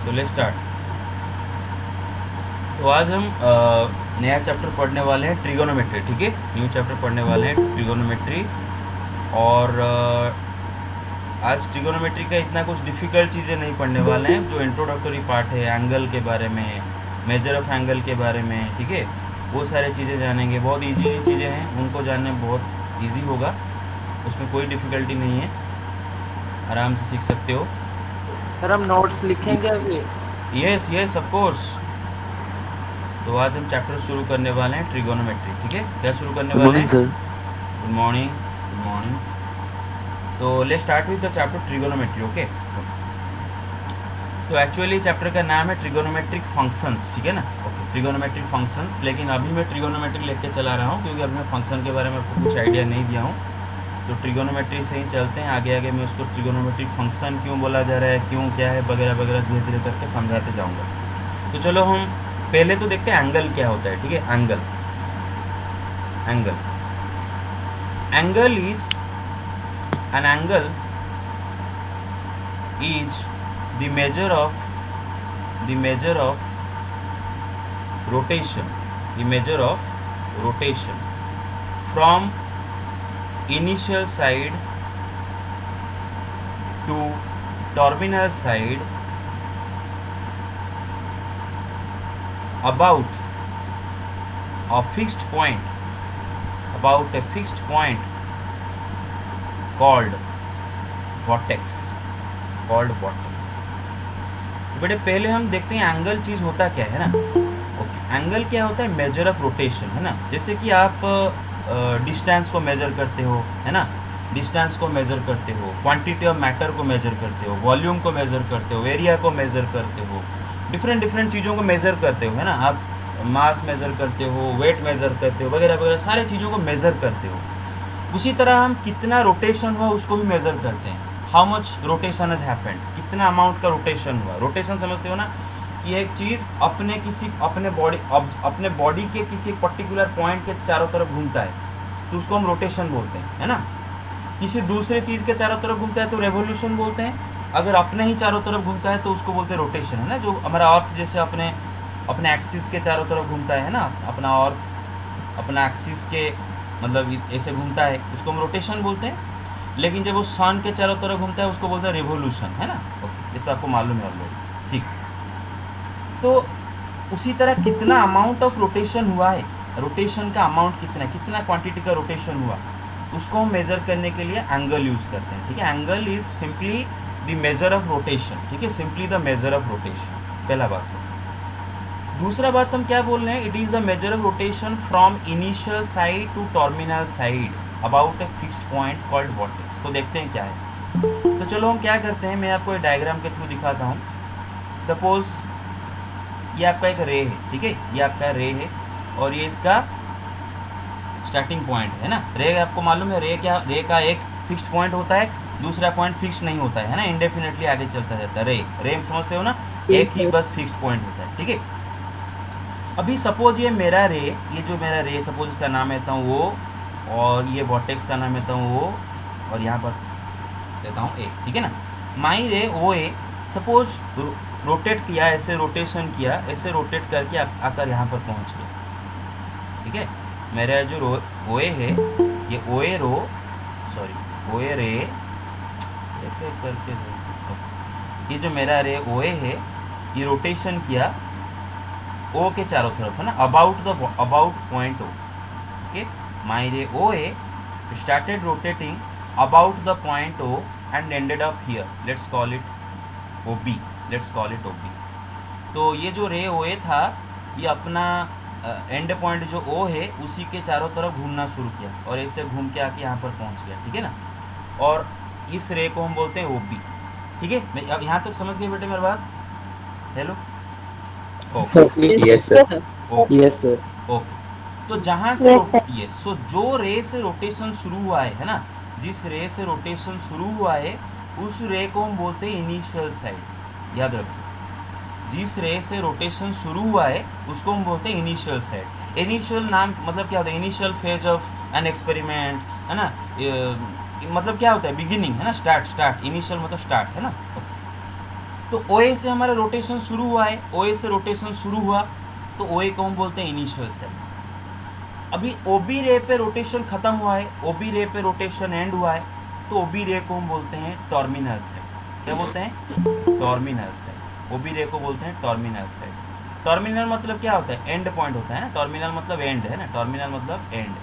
So let's start. तो आज हम नया चैप्टर पढ़ने वाले हैं ट्रिगोनोमेट्री, ठीक है। न्यू चैप्टर पढ़ने वाले हैं ट्रिगोनोमेट्री। और आज ट्रिगोनोमेट्री का इतना कुछ डिफ़िकल्ट चीज़ें नहीं पढ़ने वाले हैं। जो इंट्रोडक्टरी पार्ट है एंगल के बारे में, मेजर ऑफ एंगल के बारे में, ठीक है, वो सारे चीज़ें जानेंगे। बहुत इजी चीज़ें हैं, उनको जानने बहुत इजी होगा, उसमें कोई डिफ़िकल्टी नहीं है, आराम से सीख सकते हो। सर हम नोट्स लिखेंगे अभी? Yes yes of course. तो आज हम चैप्टर शुरू करने वाले हैं ट्रिगोनोमेट्री, ठीक है। क्या शुरू करने गुड वाले मॉर्निंग हैं? Sir. Good morning, good morning. तो let's start with the chapter trigonometry, okay. तो एक्चुअली चैप्टर का नाम है ट्रिगोनोमेट्रिक फंक्शंस, ठीक है ना, ओके, ट्रिगोनोमेट्रिक फंक्शंस। लेकिन अभी मैं ट्रिगोनोमेट्री लेके चला रहा हूँ क्योंकि अभी मैं फंक्शन के बारे में आपको कुछ आइडिया नहीं दिया हूँ। तो ट्रिगोनोमेट्री से ही चलते हैं आगे आगे। मैं उसको ट्रिगोनोमेट्रिक फंक्शन क्यों बोला जा रहा है, क्यों, क्या है, वगैरह वगैरह धीरे धीरे करके समझाते जाऊँगा। तो चलो हम पहले तो देखते हैं एंगल क्या होता है, ठीक है। Angle, angle is an angle is the measure of rotation, from initial side to terminal side about a fixed point called vortex। तो बेटे पहले हम देखते हैं एंगल चीज़ होता क्या है ना। ओके, एंगल क्या होता है? मेजर ऑफ रोटेशन, है ना। जैसे कि आप डिस्टेंस को मेजर करते हो, है ना, डिस्टेंस को मेजर करते हो, क्वांटिटी ऑफ मैटर को मेजर करते हो, वॉल्यूम को मेजर करते हो, एरिया को मेजर करते हो, डिफरेंट चीज़ों को मेजर करते हो, है ना। आप मास मेजर करते हो, वेट मेजर करते हो, वगैरह वगैरह सारे चीज़ों को मेजर करते हो। उसी तरह हम कितना रोटेशन हुआ उसको भी मेज़र करते हैं। How much rotation has happened, कितना अमाउंट का रोटेशन हुआ। रोटेशन समझते हो ना, कि एक चीज़ अपने बॉडी के किसी पर्टिकुलर पॉइंट के चारों तरफ घूमता है तो उसको हम रोटेशन बोलते हैं, है ना। किसी दूसरे चीज़ के चारों तरफ घूमता है तो रेवोल्यूशन बोलते हैं। अगर अपने ही चारों तरफ घूमता है तो उसको बोलते हैं रोटेशन, है ना। जो हमारा अर्थ जैसे अपने एक्सिस के चारों तरफ घूमता है ना, अपना अर्थ अपना एक्सिस के मतलब ऐसे घूमता है, उसको हम रोटेशन बोलते हैं। लेकिन जब वो सन के चारों तरफ घूमता है उसको बोलते हैं रिवोल्यूशन, है ना। ओके, ये तो आपको मालूम है ऑलरेडी, ठीक। तो उसी तरह कितना अमाउंट ऑफ रोटेशन हुआ है, रोटेशन का अमाउंट कितना क्वांटिटी का रोटेशन हुआ, उसको हम मेज़र करने के लिए एंगल यूज़ करते हैं, ठीक है। Angle is simply the measure of rotation, ठीक है, simply the measure of rotation, पहला बात है। दूसरा बात हम क्या बोल रहे हैं? It is the measure of rotation from initial side to terminal side about a fixed point called vortex. तो देखते हैं क्या है। तो चलो हम क्या करते हैं, मैं आपको एक डायग्राम के थ्रू दिखाता हूँ। सपोज ये आपका एक रे है, ठीक है, ये आपका रे है और ये इसका स्टार्टिंग पॉइंट है ना। रे आपको मालूम है, रे का एक फिक्स्ड पॉइंट होता है, दूसरा पॉइंट फिक्स नहीं होता है ना, इंडेफिनेटली आगे चलता रहता है। रे समझते हो ना, एक ही बस फिक्स्ड पॉइंट होता है, ठीक है। अभी सपोज ये जो मेरा रे सपोज इसका नाम लेता हूँ वो, और ये वॉर्टेक्स का नाम लेता हूँ वो, और यहाँ पर लेता हूँ ए, ठीक है ना। माई ray O A suppose rotate किया, ऐसे रोटेशन किया, ऐसे रोटेट करके आकर यहाँ पर पहुँच गया, ठीक है। मेरा जो ओ ए है, ये ओ ए रे करके, ये जो मेरा रे ओ ए है, ये रोटेशन किया ओ के चारों तरफ, है ना, about point O, okay. My ray O A started rotating about the point O and ended up here, let's call it O B. तो ये जो रे ओ ए था, ये अपना एंड पॉइंट जो ओ है उसी के चारों तरफ घूमना शुरू किया और ऐसे घूम के आके यहाँ पर पहुँच गया, ठीक है ना। और इस रे को हम बोलते हैं ओ बी, ठीक है। मैं अब यहाँ तक समझ गए बेटे मेरी बात? Hello, okay, yes sir. Okay, okay. तो जहाँ से सो जो रे से रोटेशन शुरू हुआ है ना, जिस रे से रोटेशन शुरू हुआ है उस रे को हम बोलते हैं इनिशियल साइड। याद रखो, जिस रे से रोटेशन शुरू हुआ है उसको हम बोलते हैं इनिशियल साइड। इनिशियल नाम मतलब क्या होता है? Initial phase of an experiment, है ना। मतलब क्या होता है? बिगिनिंग, है ना, स्टार्ट। इनिशियल मतलब स्टार्ट, है ना। तो OA से हमारा रोटेशन शुरू हुआ है, OA से रोटेशन शुरू हुआ तो OA को हम बोलते हैं इनिशियल साइड। अभी OB रे पे रोटेशन खत्म हुआ है, OB रे पे रोटेशन एंड हुआ है तो OB रे को हम बोलते हैं टर्मिनल साइड। क्या बोलते हैं? Terminal side. OB रे को बोलते हैं टर्मिनल साइड। टर्मिनल मतलब क्या होता है? एंड पॉइंट होता है ना, टर्मिनल मतलब एंड है ना, टर्मिनल मतलब एंड।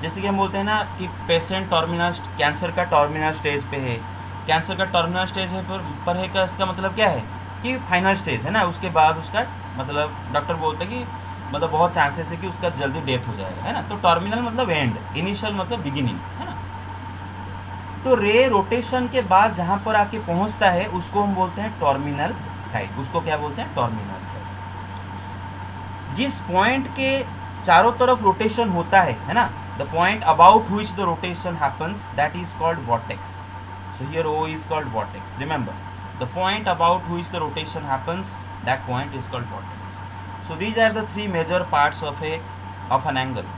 जैसे कि हम बोलते हैं ना कि पेशेंट टर्मिनल, कैंसर का टर्मिनल स्टेज पे है, कैंसर का टर्मिनल स्टेज है पर है का इसका मतलब क्या है कि फाइनल स्टेज है ना, उसके बाद उसका मतलब डॉक्टर बोलते हैं कि मतलब बहुत चांसेस है कि उसका जल्दी डेथ हो जाएगा, है ना। तो टर्मिनल मतलब एंड, इनिशियल मतलब बिगिनिंग, है ना। तो रे रोटेशन के बाद जहाँ पर आके पहुँचता है उसको हम बोलते हैं टर्मिनल साइड। उसको क्या बोलते हैं? Terminal side. जिस पॉइंट के चारों तरफ रोटेशन होता है ना, the point about which the rotation happens that is called vortex. So here O is called vortex. Remember, the point about which the rotation happens, that point is called vortex. So these are the three major parts of an angle: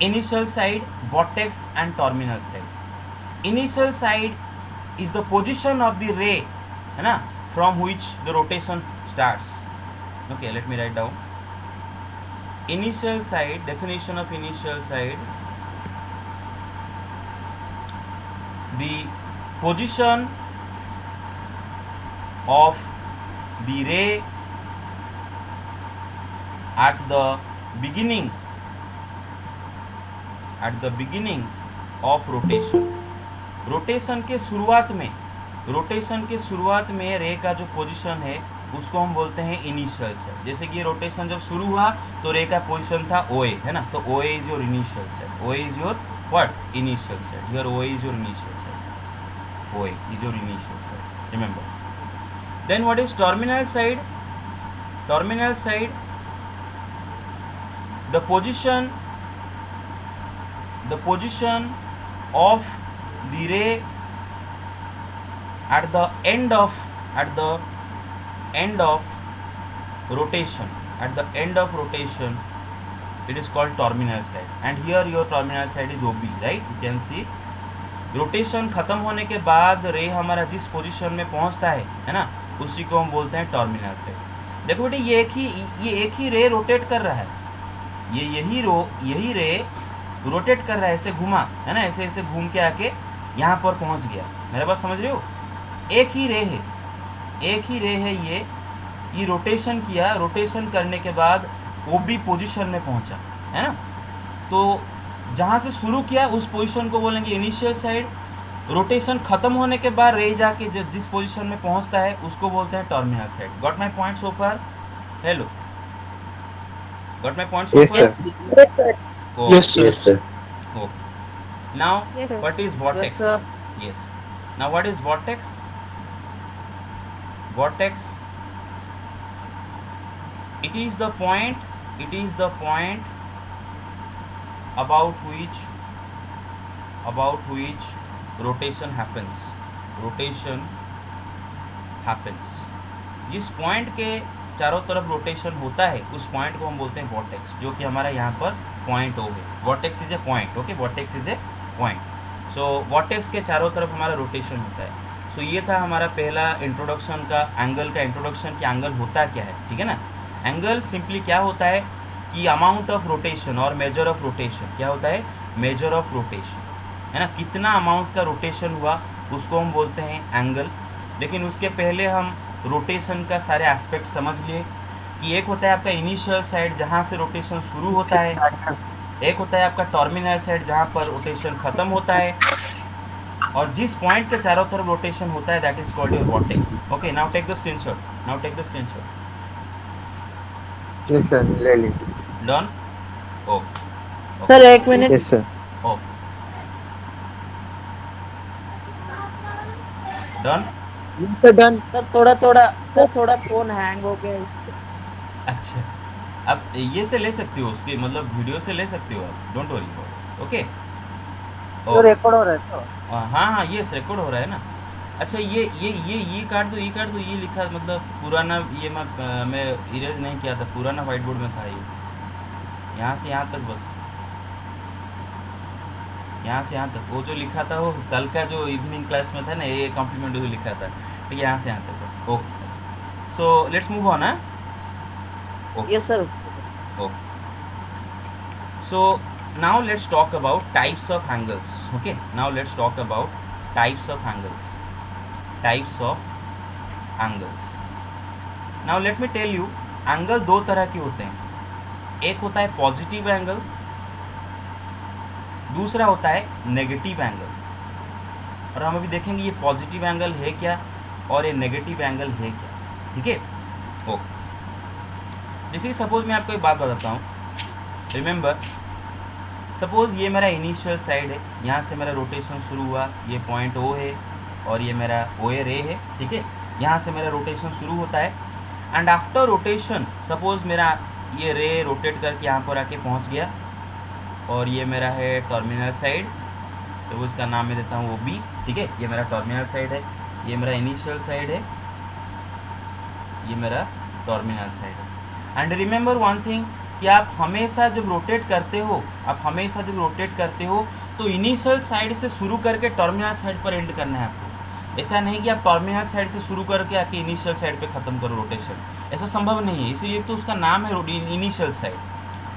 initial side, vortex, and terminal side. Initial side is the position of the ray, है ना, from which the rotation starts. Okay, let me write down. Initial side, definition of initial side: the position of the ray at the beginning of rotation. Rotation के शुरुआत में रे का जो position है उसको हम बोलते हैं इनिशियल साइड। जैसे कि ये रोटेशन जब शुरू हुआ तो रे का पोजीशन था OA, है ना, तो OA is your initial side. OA is your what? Initial side. Here OA is your initial side. OA is your initial side. Remember. Then what is terminal side? Terminal side, the position of the ray at the end of rotation. At the end of rotation, it is called terminal side. And here your terminal side is OB, right? You can see. Rotation ख़त्म होने के बाद रे हमारा जिस position में पहुंचता है ना, उसी को हम बोलते हैं टर्मिनल साइड। देखो बेटे, ये एक ही रे रोटेट कर रहा है, यही रे रोटेट कर रहा है, ऐसे घुमा, है ना, ऐसे घूम के आके यहाँ पर पहुंच गया। मेरा बात समझ रहे हो? एक ही रे है ये रोटेशन किया, रोटेशन करने के बाद OB पोजीशन में पहुंचा, है ना। तो जहाँ से शुरू किया उस पोजीशन को बोलेंगे इनिशियल साइड। रोटेशन खत्म होने के बाद रे जाके जिस पोजीशन में पहुंचता है उसको बोलते हैं terminal side. Got my point so far? Hello, got my point so far? Yes, sir. Yes, sir. Okay. Now, Yes, sir. what is vortex? Yes, sir. Yes. Now, what is vortex? Vortex. It is the point about which rotation happens. जिस point के चारों तरफ rotation होता है उस point को हम बोलते हैं vortex, जो कि हमारा यहाँ पर पॉइंट O है। vortex is a point. Okay, vortex is a point. So vortex के चारों तरफ हमारा रोटेशन होता है। सो ये था हमारा पहला इंट्रोडक्शन का एंगल का इंट्रोडक्शन कि एंगल होता क्या है, ठीक है ना। एंगल सिंपली क्या होता है कि अमाउंट ऑफ रोटेशन और मेजर ऑफ रोटेशन। क्या होता है? मेजर ऑफ रोटेशन, है ना, कितना अमाउंट का रोटेशन हुआ उसको हम बोलते हैं एंगल। लेकिन उसके पहले हम रोटेशन का सारे एस्पेक्ट समझ लिए कि एक होता है आपका इनिशियल साइड जहाँ से रोटेशन शुरू होता है, एक होता है आपका टर्मिनल साइड जहाँ पर रोटेशन ख़त्म होता है, और जिस पॉइंट के चारों तरफ रोटेशन होता है that is called your vortex. Okay, now take the screenshot. Yes, sir. ले ली. डन? ओके सर एक minute. Yes, sir. Okay done. Sir done. Sir थोड़ा फोन हैंग हो गया इसके. अच्छा, अब ये से ले सकते हो, उसके मतलब वीडियो से ले सकते हो आप, डोंट वरी अबाउट. ओके, तो रिकॉर्ड हो रहा है तो. हाँ यस रिकॉर्ड हो रहा है ना. अच्छा, ये काट दो, ये लिखा मतलब पुराना, ये मैं इरेज नहीं किया था, पुराना वाइट बोर्ड में था ये. यहाँ से यहाँ तक, बस यहाँ से यहाँ तक वो जो लिखा था वो कल का जो इवनिंग क्लास में था ना, ये कॉम्प्लीमेंट जो लिखा था, ठीक है, यहाँ से यहाँ तक. Okay. So let's move on, huh? Okay. Yes, sir. Okay. So now let's talk about types of angles. Okay. Now let's talk about types of angles. Types of angles. Now let me tell you, angle दो तरह के होते हैं. एक होता है positive angle, दूसरा होता है नेगेटिव एंगल. और हम अभी देखेंगे ये पॉजिटिव एंगल है क्या और ये नेगेटिव एंगल है क्या. ठीक है. ओके. जैसे सपोज मैं आपको एक बात बताता हूँ. रिमेंबर, सपोज ये मेरा इनिशियल साइड है, यहाँ से मेरा रोटेशन शुरू हुआ, ये पॉइंट ओ है और ये मेरा ओ ए रे है. ठीक है. यहाँ से मेरा रोटेशन शुरू होता है एंड आफ्टर रोटेशन सपोज मेरा ये रे रोटेट करके यहाँ पर आके पहुँच गया और ये मेरा है टर्मिनल साइड. तो उसका नाम मैं देता हूँ वो बी. ठीक है. ये मेरा टर्मिनल साइड है, ये मेरा इनिशियल साइड है, ये मेरा टर्मिनल साइड है. एंड रिमेंबर वन थिंग कि आप हमेशा जब रोटेट करते हो तो इनिशियल साइड से शुरू करके टर्मिनल साइड पर एंड करना है आपको. ऐसा नहीं कि आप टर्मिनल साइड से शुरू करके आके इनिशियल साइड पे ख़त्म करो रोटेशन. ऐसा संभव नहीं है. इसीलिए तो उसका नाम है इनिशियल साइड.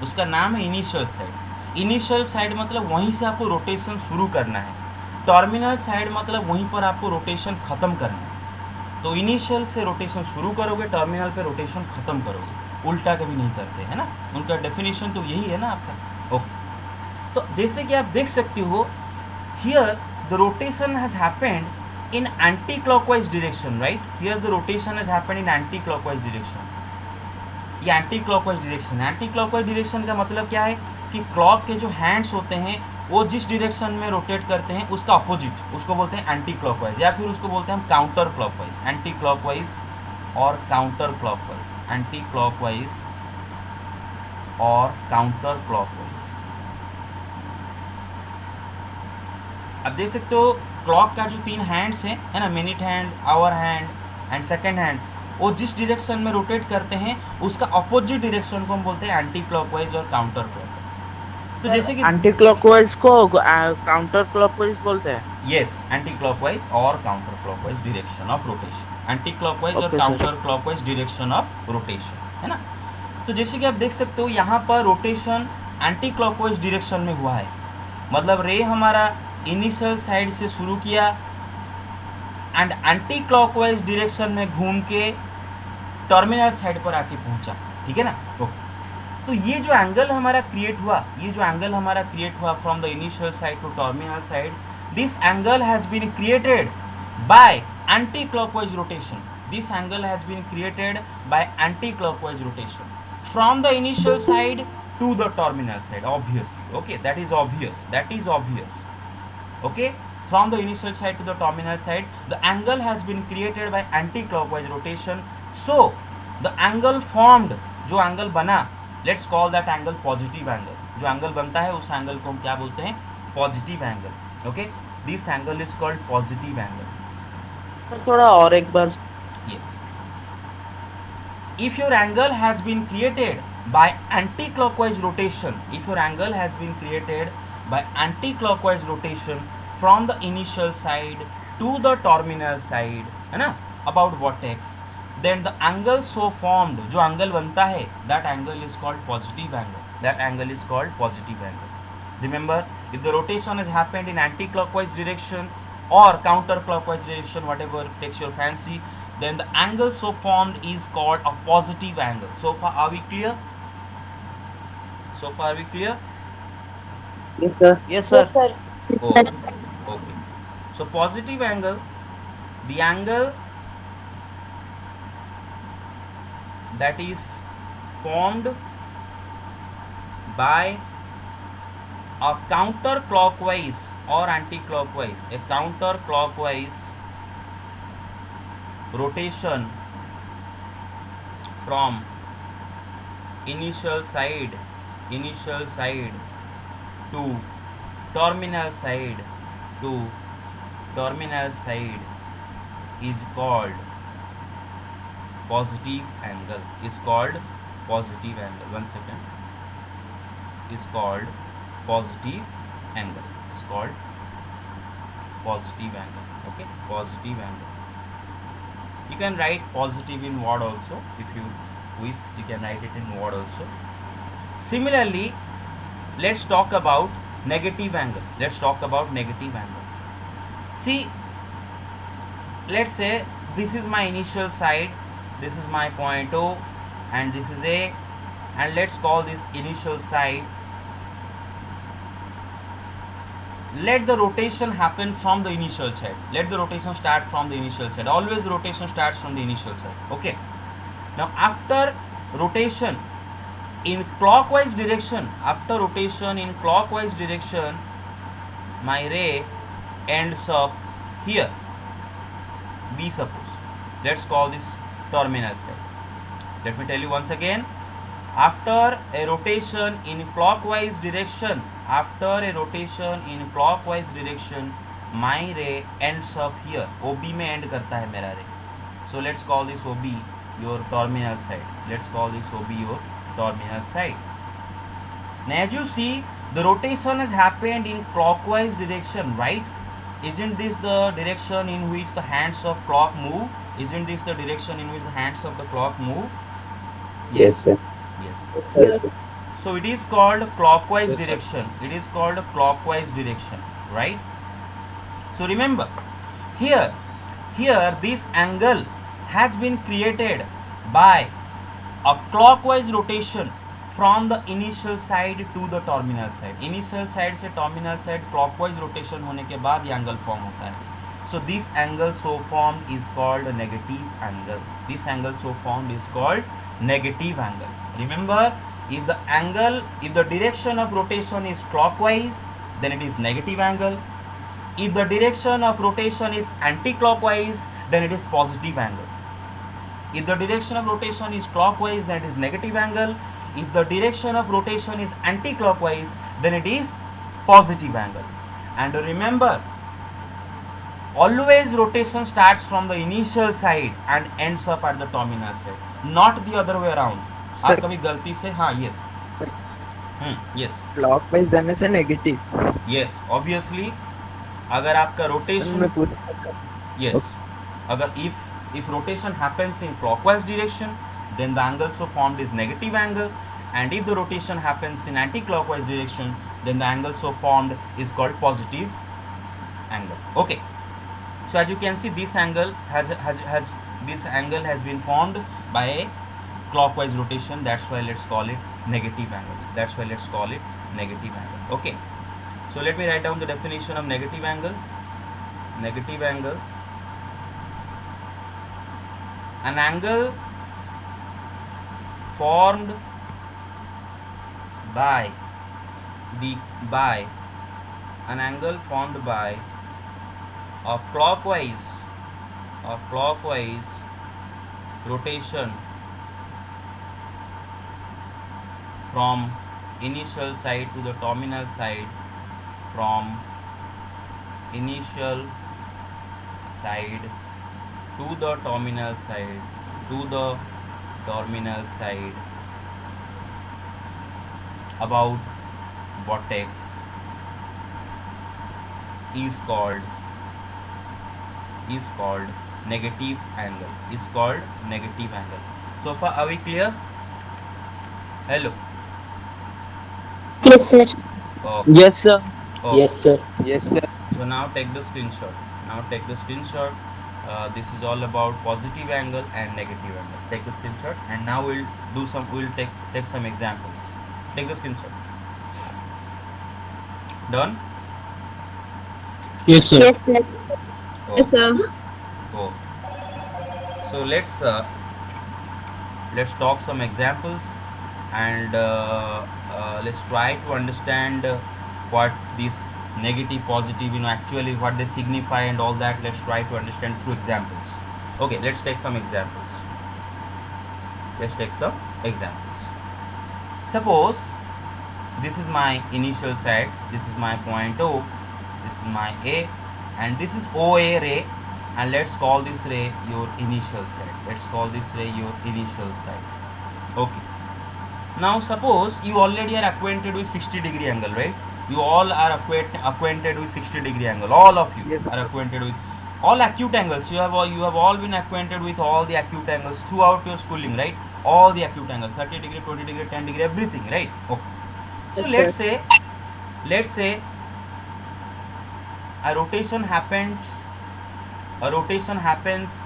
उसका नाम है इनिशियल साइड. इनिशियल साइड मतलब वहीं से आपको रोटेशन शुरू करना है. टर्मिनल साइड मतलब वहीं पर आपको रोटेशन ख़त्म करना है. तो इनिशियल से रोटेशन शुरू करोगे, टर्मिनल पे रोटेशन ख़त्म करोगे. उल्टा कभी नहीं करते, है ना. उनका डेफिनेशन तो यही है ना आपका. ओके. तो जैसे कि आप देख सकते हो, here the rotation has happened in anti-clockwise direction, right? Here the rotation has happened in anti-clockwise direction. ये anti-clockwise direction है. anti-clockwise direction का मतलब क्या है कि क्लॉक के जो हैंड्स होते हैं वो जिस डायरेक्शन में रोटेट करते हैं उसका अपोजिट, उसको बोलते हैं एंटी क्लॉकवाइज, या फिर उसको बोलते हैं हम काउंटर क्लॉकवाइज. एंटी क्लॉकवाइज और काउंटर क्लॉकवाइज. एंटी क्लॉकवाइज और काउंटर क्लॉकवाइज. अब देख सकते हो क्लॉक का जो तीन हैंड्स हैं, है ना, minute hand, hour hand and second hand, वो जिस डायरेक्शन में रोटेट करते हैं उसका अपोजिट डायरेक्शन को हम बोलते हैं एंटी क्लॉकवाइज और काउंटर क्लॉकवाइज. तो जैसे कि एंटी क्लॉकवाइज को काउंटर क्लॉकवाइज बोलते हैं. यस, एंटी क्लॉकवाइज और counter clockwise direction of rotation. Anti clockwise और Okay, counter clockwise direction of rotation, है ना. तो जैसे कि आप देख सकते हो यहाँ पर रोटेशन एंटी क्लॉकवाइज डायरेक्शन में हुआ है. मतलब रे हमारा इनिशियल साइड से शुरू किया एंड एंटी क्लॉकवाइज डायरेक्शन में घूम के टर्मिनल साइड पर आके पहुंचा. ठीक है ना. ओके. तो ये जो एंगल हमारा क्रिएट हुआ, from the initial side to terminal side, this angle has been created by anticlockwise rotation. This angle has been created by anticlockwise rotation from the initial side to the terminal side. Obviously. Okay, that is obvious. Okay, from the initial side to the terminal side, the angle has been created by anti-clockwise rotation. So the angle formed, जो angle बना, let's call that angle positive angle. जो angle बनता है उस angle को हम क्या बोलते हैं? Positive angle. Okay, this angle is called positive angle. Sir थोड़ा और एक बार. Yes. If your angle has been created by anti-clockwise rotation, from the initial side to the terminal side, है ना, about vertex, then the angle so formed, जो angle बनता है, that angle is called positive angle. Remember, if the rotation has happened in anti-clockwise direction or counter-clockwise direction, whatever takes your fancy, then the angle so formed is called a positive angle. So far are we clear? Yes sir. Yes sir. Okay. So positive angle, the angle that is formed by a counter-clockwise or anti-clockwise, a counter-clockwise rotation from initial side to terminal side is called positive angle. One second. Is called positive angle. Okay, positive angle. You can write positive in word also. If you wish, you can write it in word also. Similarly, let's talk about negative angle. Let's talk about negative angle. See, let's say this is my initial side, this is my point O, and this is A, and let's call this initial side. Let the rotation happen from the initial side. Let the rotation start from the initial side. Always rotation starts from the initial side. Okay. Now after rotation in clockwise direction, my ray ends up here. B suppose. Let's call this terminal side. Let me tell you once again. After a rotation in clockwise direction, my ray ends up here. OB में end करता है मेरा ray. So let's call this OB your terminal side. Now as you see, the rotation has happened in clockwise direction, right? Isn't this the direction in which the hands of clock move? Yes, sir. Yes. Yes, sir. So it is called clockwise Yes, sir. direction. Right? So remember, here this angle has been created by a clockwise rotation from the initial side to the terminal side. Initial side से terminal side clockwise rotation होने के बाद ये angle form होता है. So this angle so formed is called a negative angle. Remember, if the direction of rotation is clockwise, then it is negative angle. If the direction of rotation is anti-clockwise, then it is positive angle. If the direction of rotation is clockwise, then it is negative angle. If the direction of rotation is anti-clockwise, then it is positive angle. And remember, always rotation starts from the initial side and ends up at the terminal side, not the other way around. आप कभी गलती से yes clockwise जाने से negative yes obviously अगर आपका rotation अगर if rotation happens in clockwise direction, then the angle so formed is negative angle, and if the rotation happens in anti-clockwise direction, then the angle so formed is called positive angle. Okay, so as you can see, this angle has been formed by a clockwise rotation. That's why let's call it negative angle. Okay, so let me write down the definition of negative angle. An angle formed by a clockwise rotation from initial side to the terminal side, about vortex is called negative angle. So far are we clear? Hello. Yes, sir. Okay. Yes, sir. Okay. Yes, sir. Yes, sir. So now take the screenshot. This is all about positive angle and negative angle. Take the screenshot, and now we'll take some examples. Take the screenshot. Done? Yes, sir. Yes, sir. Oh. Yes, sir. Oh. So let's talk some examples, and let's try to understand what this negative, positive, actually what they signify and all that. Let's try to understand through examples. Okay, let's take some examples. Suppose this is my initial side, this is my point O, this is my A, and this is OA ray, and let's call this ray your initial side. Okay. Now suppose you already are acquainted with 60-degree angle, right? You all are acquainted with 60-degree angle. All of you Yes. are acquainted with all acute angles, you have all been acquainted with all the acute angles throughout your schooling, right? All the acute angles, 30 degree, 20 degree, 10 degree, everything, right? Okay. So Yes, let's say a rotation happens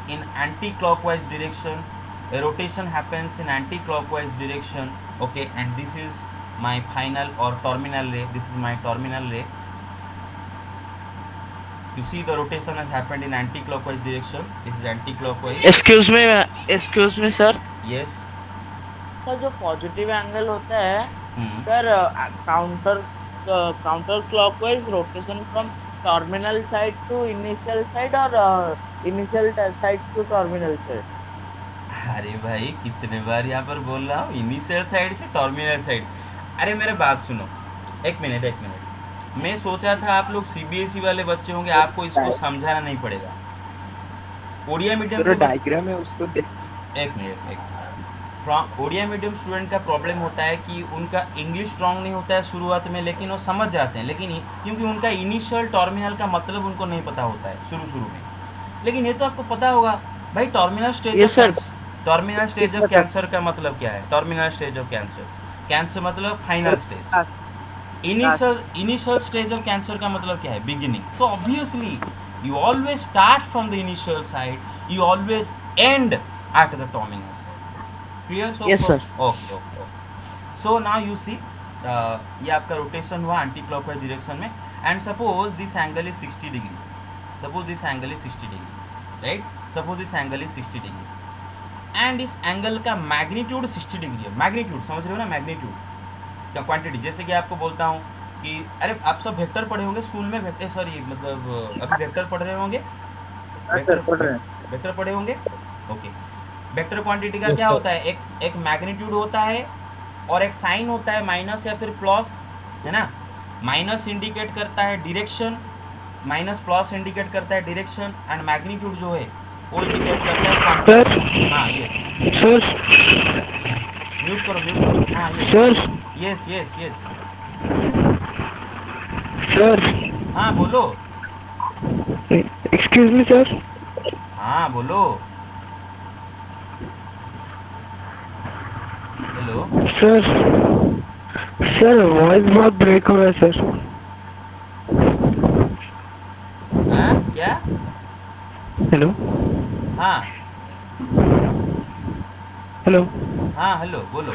in anti-clockwise direction, a rotation happens in anti-clockwise direction, okay, and this is my final or terminal ray, this is my terminal ray. You see the rotation has happened in anti-clockwise direction, this is anti-clockwise. excuse me sir. Yes. Sir जो positive angle होता है Hmm. Sir counter clockwise rotation from terminal side to initial side और initial side to terminal side. अरे भाई कितने बार यहाँ पर बोल रहा हूँ, इनिशियल साइड से टर्मिनल साइड. अरे मेरे बात सुनो, एक मिनट. मैं सोचा था आप लोग सीबीएसई वाले बच्चे होंगे, आपको इसको समझाना नहीं पड़ेगा. ओडिया मीडियम के डायग्राम है उसको एक minute from Odia medium student का प्रॉब्लम होता है कि उनका इंग्लिश स्ट्रांग नहीं होता है शुरुआत में, लेकिन वो समझ जाते हैं, लेकिन क्योंकि उनका इनिशियल टर्मिनल का मतलब उनको नहीं पता होता है शुरू में. लेकिन ये तो आपको पता होगा भाई, टर्मिनल स्टेज ऑफ कैंसर का मतलब क्या है? टर्मिनल स्टेज ऑफ कैंसर मतलब final stage. Initial stage of cancer का मतलब क्या है? बिगिनिंग. तो obviously you always start from the initial side, you always end at the terminal side. Clear? So Yes, sir. Okay. So now you see ये आपका rotation हुआ anti clockwise direction में, and suppose this angle is 60 degree, right? Suppose this angle is 60 degree and इस angle का magnitude 60 degree है. Magnitude समझ रहे हो ना? मैग्नीट्यूड का क्वांटिटी. जैसे कि आपको बोलता हूँ कि अरे आप सब वेक्टर पढ़े होंगे स्कूल में, वेक्टर सॉरी मतलब अभी वेक्टर पढ़ रहे होंगे, वेक्टर पढ़े होंगे. ओके. वेक्टर क्वांटिटी का क्या होता है? एक मैग्नीट्यूड होता है और एक साइन होता है माइनस या फिर प्लस, है ना? माइनस इंडिकेट करता है डायरेक्शन, माइनस प्लस इंडिकेट करता है डायरेक्शन, एंड मैग्नीट्यूड जो है वो इंडिकेट करता है क्वांटिटी. हाँ यस म्यूट करो. हाँ यस सर. हाँ बोलो. Excuse me sir. हाँ बोलो. हेलो सर वॉइस बहुत ब्रेक हो रहा है सर. हाँ क्या? हेलो. हाँ हेलो बोलो.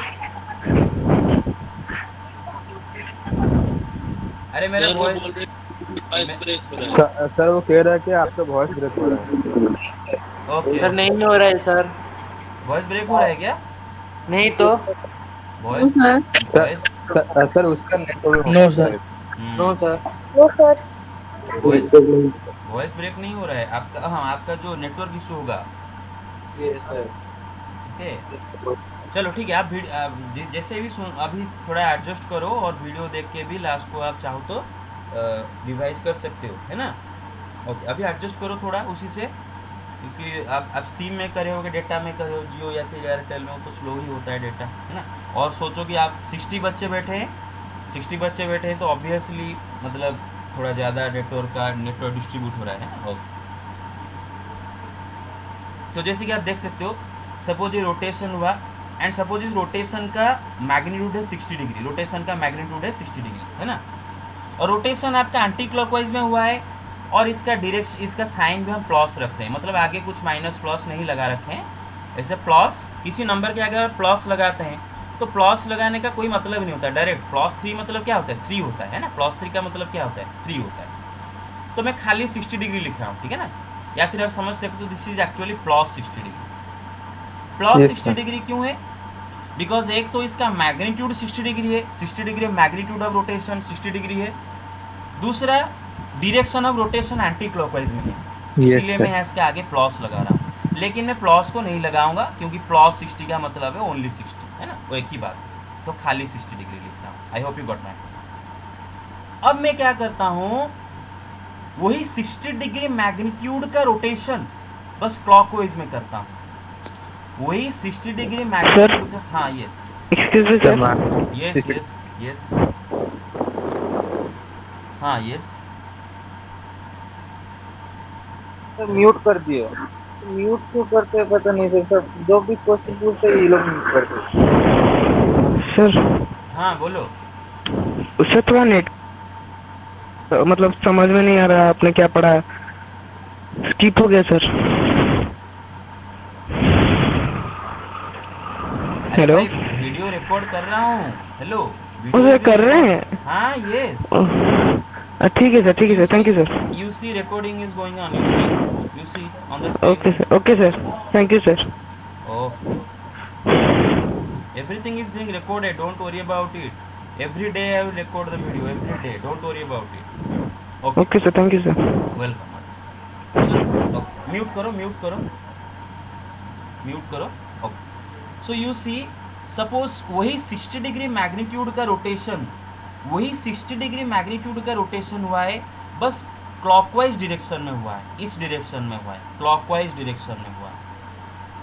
अरे मेरा वॉइस सर वो कह रहा है कि आपका वॉइस ब्रेक हो रहा है. ओके. सर नहीं हो रहा है सर. वॉइस ब्रेक हो रहा है क्या? नहीं तो वॉइस सर उसका network no sir. No sir. Voice break नहीं हो रहा है आपका. हाँ आपका जो नेटवर्क इशू होगा. Yes sir. ओके चलो ठीक है. आप जैसे भी सुन अभी थोड़ा एडजस्ट करो और वीडियो देख के भी लास्ट को आप चाहो तो रिवाइज कर सकते हो, है ना? ओके अभी एडजस्ट करो थोड़ा उसी से, क्योंकि आप सिम में करे होगे, डेटा में करे हो, जियो या फिर एयरटेल में, तो स्लो ही होता है डेटा, है ना? और सोचो कि आप 60 बच्चे बैठे हैं तो ऑब्वियसली मतलब थोड़ा ज़्यादा नेटवर्क डिस्ट्रीब्यूट हो रहा है ना. ओके तो जैसे कि आप देख सकते हो, सपोज ये रोटेशन हुआ एंड सपोज इस रोटेशन का मैग्नीट्यूड है 60 डिग्री, रोटेशन का मैग्नीट्यूड है 60 डिग्री, है ना? और रोटेशन आपका एंटी क्लॉकवाइज में हुआ है और इसका डायरेक्शन, इसका साइन भी हम प्लस रख रहे हैं, मतलब आगे कुछ माइनस प्लस नहीं लगा रखे हैं. ऐसे प्लस किसी नंबर के आगे अगर प्लस लगाते हैं तो प्लस लगाने का कोई मतलब नहीं होता. डायरेक्ट +3 मतलब क्या होता है? 3 होता है ना? +3 का मतलब क्या होता है? 3 होता है. तो मैं खाली 60 डिग्री लिख रहा हूँ, ठीक है ना? या फिर आप समझ सकते हो तो this is actually +60 degree. +60 degree क्यों है? बिकॉज एक तो इसका मैग्नीट्यूड 60 डिग्री है, 60 degree magnitude of rotation 60 degree है. दूसरा direction of rotation anti clockwise में है, इसीलिए मैं इसके आगे प्लस लगा रहा हूँ. लेकिन मैं प्लस को नहीं लगाऊंगा क्योंकि +60 का मतलब है ओनली 60, है ना? वो एक ही बात है. तो खाली 60 डिग्री लिख रहा हूँ. आई होप यू गॉट माय. अब मैं क्या करता हूँ, वही 60 डिग्री मैग्नीट्यूड का रोटेशन बस क्लॉकवाइज में करता हूँ. वही 60 डिग्री मैग्नीट्यूड का. हाँ यस हाँ यस तो म्यूट कर दिए। तो म्यूट क्यों करते हैं पता नहीं सर, सब जो भी क्वेश्चन पूछते हैं ये लोग म्यूट करते हैं। सर हाँ बोलो। उससे थोड़ा नेट मतलब समझ में नहीं आ रहा आपने क्या पढ़ा, स्किप हो गया सर। अरे हेलो। भाई वीडियो रिकॉर्ड कर रहा हूँ। हेलो सर कर रहे हैं। हाँ यस। ठीक है सर, ठीक है sir, thank you sir. You see recording is going on. You see on the screen. Okay sir, thank you sir. Okay. Everything is being recorded. Don't worry about it. Every day I will record the video. Every day. Don't worry about it. Okay. Okay sir, thank you sir. Welcome. So, okay. Mute करो, mute करो, mute करो. Okay. So you see, suppose वही 60 degree magnitude का rotation, वही 60 degree magnitude का rotation हुआ है, बस क्लॉकवाइज डायरेक्शन में हुआ है, इस डायरेक्शन में हुआ है, क्लॉकवाइज डायरेक्शन में हुआ है।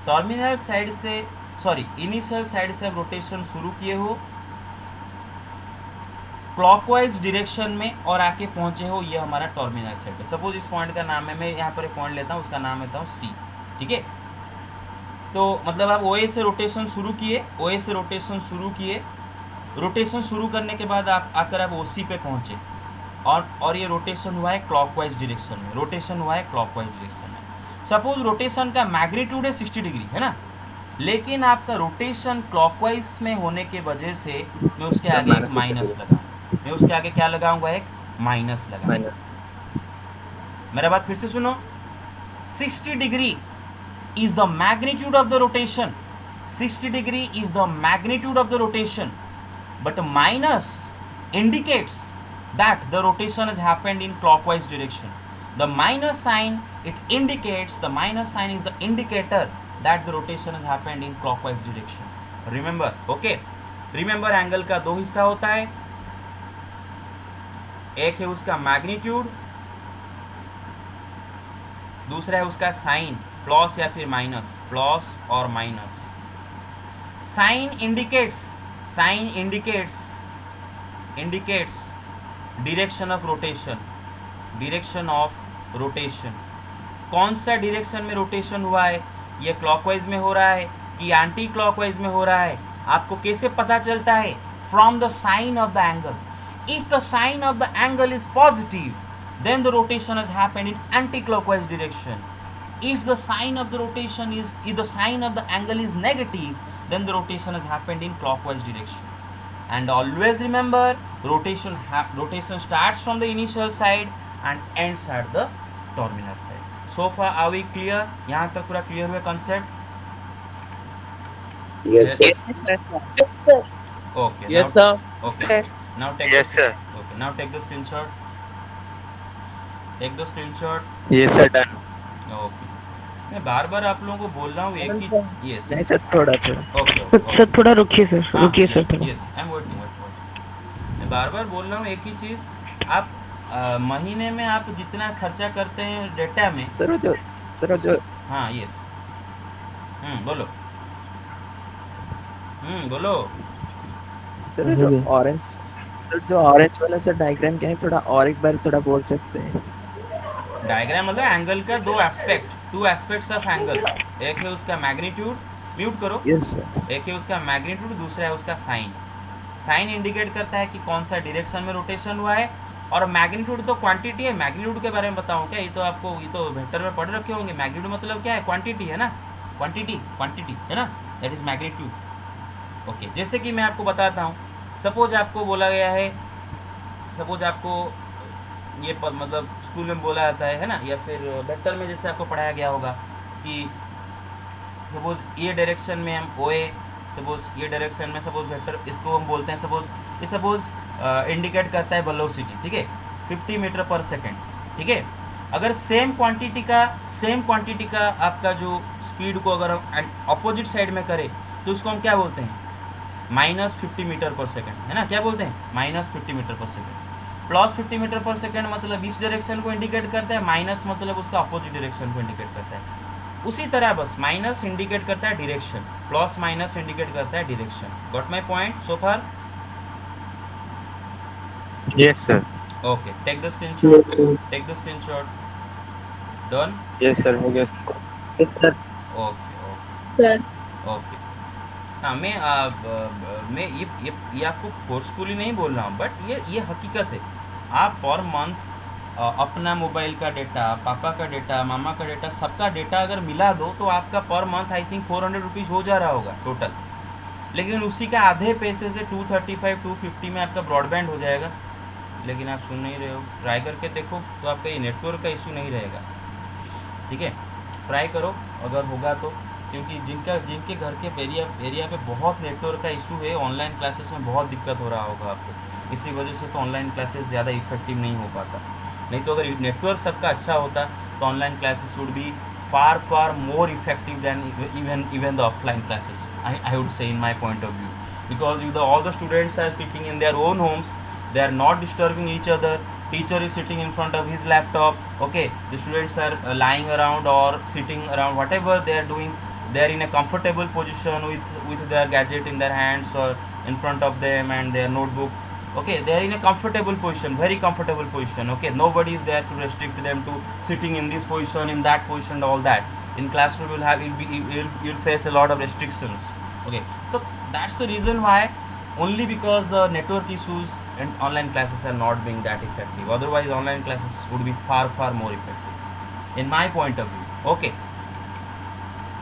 टर्मिनल साइड से, सॉरी इनिशियल साइड से रोटेशन शुरू किए हो क्लॉकवाइज डायरेक्शन में और आके पहुंचे हो, ये हमारा टर्मिनल साइड है। सपोज इस पॉइंट का नाम है, मैं यहाँ पर एक पॉइंट लेता हूँ, उसका नाम लेता हूँ सी, ठीक है। तो मतलब आप ओ ए से रोटेशन शुरू किए, ओ ए से रोटेशन शुरू किए, रोटेशन शुरू करने के बाद आप आकर आप ओ सी पे पहुँचे और ये रोटेशन हुआ है क्लॉकवाइज डायरेक्शन में, रोटेशन हुआ है क्लॉकवाइज डायरेक्शन में। सपोज रोटेशन का मैग्नीट्यूड है 60 डिग्री, है ना, लेकिन आपका रोटेशन क्लॉकवाइज में होने के वजह से मैं उसके आगे एक माइनस लगाऊंगा, मैं उसके आगे क्या लगाऊंगा, एक माइनस लगाऊंगा। मेरा बात फिर से सुनो, 60 degree is the magnitude of the rotation, 60 degree is the magnitude of the rotation, but minus indicates that the rotation has happened in clockwise direction. The minus sign, it indicates, the minus sign is the indicator that the rotation has happened in clockwise direction. Remember, okay, remember angle का दो हिस्सा होता है, एक है उसका magnitude, दूसरा है उसका साइन, प्लस या फिर माइनस, प्लस और minus. Sign indicates direction of rotation, direction of rotation. कौन सा डायरेक्शन में रोटेशन हुआ है, ये क्लॉकवाइज में हो रहा है कि एंटी क्लॉकवाइज में हो रहा है, आपको कैसे पता चलता है? From the sign of the angle. If the sign of the angle is positive, then the rotation has happened in anti-clockwise direction. If the sign of the rotation is, if the sign of the angle is negative, then the rotation has happened in clockwise direction. And always remember, rotation starts from the initial side and ends at the terminal side. So far are we clear? यहाँ तक पूरा clear हुआ concept? Yes, sir. Okay. Yes, now, sir. Okay. Now take Yes, the, sir. Okay. Now take the screenshot. Take the screenshot. Yes, sir, done. Okay, मैं बार बार आप लोगों को बोल रहा हूँ एक ही, यस नहीं सर, थोड़ा ओके सर थोड़ा रुकिए सर, रुकिए सर थोड़ा। Yes I am waiting. मैं बार बार बोल रहा हूँ एक ही चीज़, आप महीने में आप जितना खर्चा करते हैं डेटा में, सर जो हाँ यस, बोलो, बोलो। सर जो ऑरेंज वाला सर डायग्राम क्या है, थोड़ा और एक बार थोड़ा बोल सकते हैं? डायग्राम मतलब एंगल का दो aspect, two aspects of angle. एक है उसका मैग्नीट्यूड, म्यूट करो। Yes sir. एक है उसका मैग्नीट्यूड, दूसरा है उसका साइन। साइन इंडिकेट करता है कि कौन सा डायरेक्शन में रोटेशन हुआ है, और मैग्नीट्यूड तो क्वांटिटी है। मैग्नीट्यूड के बारे में बताऊं क्या? ये तो आपको, ये तो वेक्टर में पढ़ रखे होंगे। मैग्नीट्यूड मतलब क्या है? क्वांटिटी है ना, क्वांटिटी है ना, दैट इज मैग्नीट्यूड। ओके, जैसे कि मैं आपको बताता हूँ, सपोज आपको बोला गया है, सपोज आपको ये मतलब स्कूल में बोला जाता है ना, या फिर वेक्टर में जैसे आपको पढ़ाया गया होगा कि सपोज ये डायरेक्शन में हम OA, सपोज ये डायरेक्शन में सपोज वेक्टर, इसको हम बोलते हैं सपोज, ये सपोज इंडिकेट करता है वेलोसिटी, ठीक है, 50 मीटर पर सेकेंड, ठीक है। अगर सेम क्वांटिटी का आपका जो स्पीड को अगर हम अपोजिट साइड में करें तो उसको हम क्या बोलते हैं? -50 मीटर पर सेकेंड, है ना। क्या बोलते हैं? -50 मीटर पर सेकेंड। +50 मीटर पर सेकेंड मतलब इस डायरेक्शन को इंडिकेट करता है, माइनस मतलब उसका अपोजिट डायरेक्शन को इंडिकेट करता है। उसी तरह बस माइनस इंडिकेट करता है डायरेक्शन, प्लस माइनस इंडिकेट करता है direction. Got my point so far? Yes, sir. Okay, take the screenshot, take the screenshot. Done? Yes sir, हो गया sir. Yes, sir. Okay okay sir okay. हाँ, मैं ये आपको फोर्सफुली नहीं बोल रहा हूँ, बट ये हकीकत है। आप पर मंथ अपना मोबाइल का डेटा, पापा का डेटा, मामा का डेटा, सबका डेटा अगर मिला दो तो आपका per month I think 400 rupees हो जा रहा होगा टोटल। लेकिन उसी का आधे पैसे से 235 250 में आपका ब्रॉडबैंड हो जाएगा। लेकिन आप सुन नहीं रहे हो, ट्राई करके देखो तो आपका ये नेटवर्क का इशू नहीं रहेगा। ठीक है, ट्राई करो अगर होगा तो, क्योंकि जिनके घर के एरिया पे बहुत नेटवर्क का इशू है, ऑनलाइन क्लासेस में बहुत दिक्कत हो रहा होगा आपको। इसी वजह से तो ऑनलाइन क्लासेस ज़्यादा इफेक्टिव नहीं हो पाता। नहीं तो अगर नेटवर्क सबका अच्छा होता तो online classes would be far more effective than even the offline classes, I would say, in my point of view, because all the students are sitting in their own homes, they are not disturbing each other, teacher is sitting in front of his laptop, okay, the students are lying around or sitting around, whatever they are doing, they are in a comfortable position with their gadget in their hands or in front of them and their notebook. Okay, they are in a comfortable position, very comfortable position. Okay, nobody is there to restrict them to sitting in this position, in that position, all that. In classroom you'll face a lot of restrictions. Okay, so that's the reason why, only because the network issues and online classes are not being that effective. Otherwise online classes would be far more effective in my point of view. Okay,